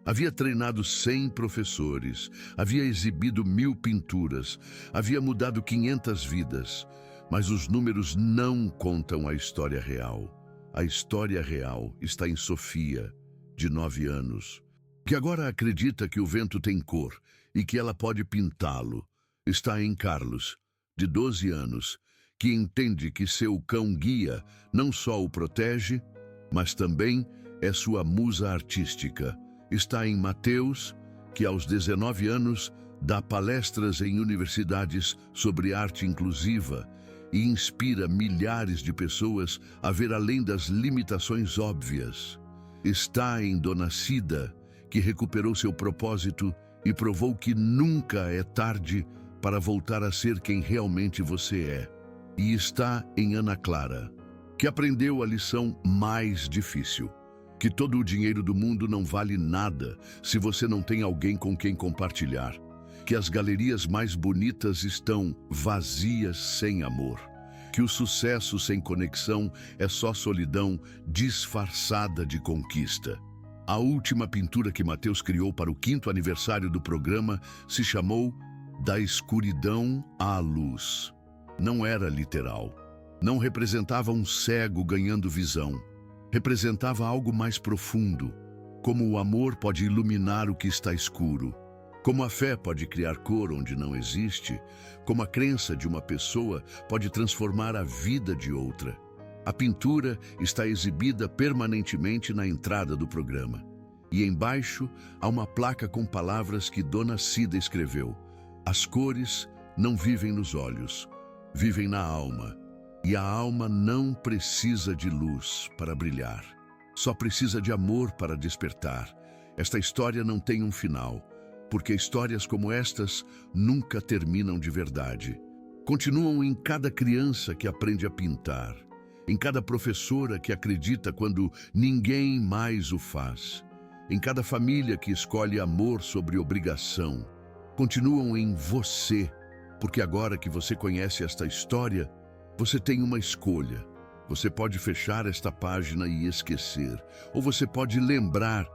Havia treinado 100 professores, havia exibido 1000 pinturas, havia mudado 500 vidas. Mas os números não contam a história real. A história real está em Sofia, de 9 anos, que agora acredita que o vento tem cor e que ela pode pintá-lo. Está em Carlos, de 12 anos, que entende que seu cão-guia não só o protege, mas também é sua musa artística. Está em Mateus, que aos 19 anos dá palestras em universidades sobre arte inclusiva e inspira milhares de pessoas a ver além das limitações óbvias. Está em Dona Cida, que recuperou seu propósito e provou que nunca é tarde para voltar a ser quem realmente você é. E está em Ana Clara, que aprendeu a lição mais difícil, que todo o dinheiro do mundo não vale nada se você não tem alguém com quem compartilhar, que as galerias mais bonitas estão vazias sem amor, que o sucesso sem conexão é só solidão disfarçada de conquista. A última pintura que Mateus criou para o 5º aniversário do programa se chamou Da Escuridão à Luz. Não era literal. Não representava um cego ganhando visão. Representava algo mais profundo, como o amor pode iluminar o que está escuro, como a fé pode criar cor onde não existe, como a crença de uma pessoa pode transformar a vida de outra. A pintura está exibida permanentemente na entrada do programa. E embaixo há uma placa com palavras que Dona Cida escreveu. As cores não vivem nos olhos, vivem na alma. E a alma não precisa de luz para brilhar. Só precisa de amor para despertar. Esta história não tem um final, porque histórias como estas nunca terminam de verdade. Continuam em cada criança que aprende a pintar, em cada professora que acredita quando ninguém mais o faz, em cada família que escolhe amor sobre obrigação. Continuam em você, porque agora que você conhece esta história, você tem uma escolha. Você pode fechar esta página e esquecer, ou você pode lembrar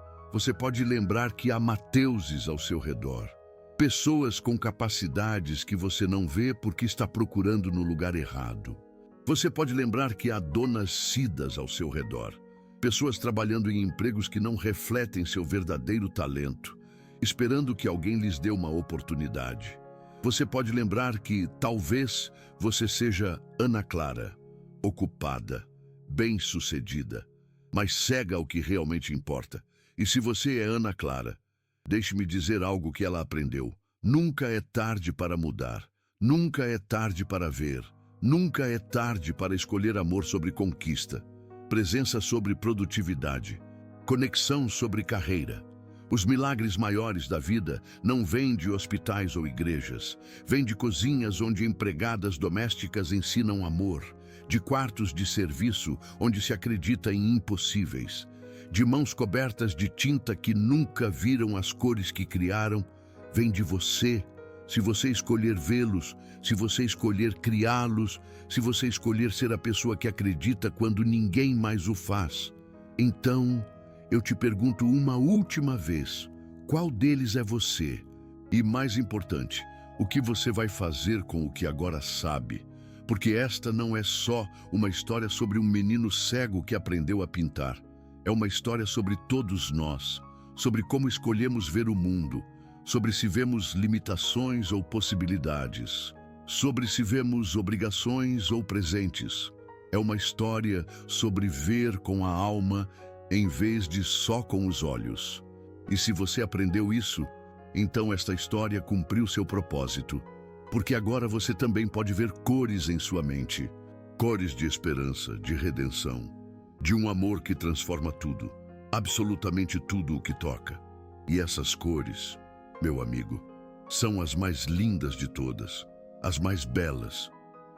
que há Mateuses ao seu redor. Pessoas com capacidades que você não vê porque está procurando no lugar errado. Você pode lembrar que há Donas Cidas ao seu redor. Pessoas trabalhando em empregos que não refletem seu verdadeiro talento, esperando que alguém lhes dê uma oportunidade. Você pode lembrar que, talvez, você seja Ana Clara, ocupada, bem-sucedida, mas cega ao que realmente importa. E se você é Ana Clara, deixe-me dizer algo que ela aprendeu. Nunca é tarde para mudar. Nunca é tarde para ver. Nunca é tarde para escolher amor sobre conquista, presença sobre produtividade, conexão sobre carreira. Os milagres maiores da vida não vêm de hospitais ou igrejas, vêm de cozinhas onde empregadas domésticas ensinam amor, de quartos de serviço onde se acredita em impossíveis, de mãos cobertas de tinta que nunca viram as cores que criaram. Vem de você, se você escolher vê-los, se você escolher criá-los, se você escolher ser a pessoa que acredita quando ninguém mais o faz. Então, eu te pergunto uma última vez, qual deles é você? E mais importante, o que você vai fazer com o que agora sabe? Porque esta não é só uma história sobre um menino cego que aprendeu a pintar. É uma história sobre todos nós, sobre como escolhemos ver o mundo, sobre se vemos limitações ou possibilidades, sobre se vemos obrigações ou presentes. É uma história sobre ver com a alma em vez de só com os olhos. E se você aprendeu isso, então esta história cumpriu seu propósito, porque agora você também pode ver cores em sua mente, cores de esperança, de redenção, de um amor que transforma tudo, absolutamente tudo o que toca. E essas cores, meu amigo, são as mais lindas de todas, as mais belas,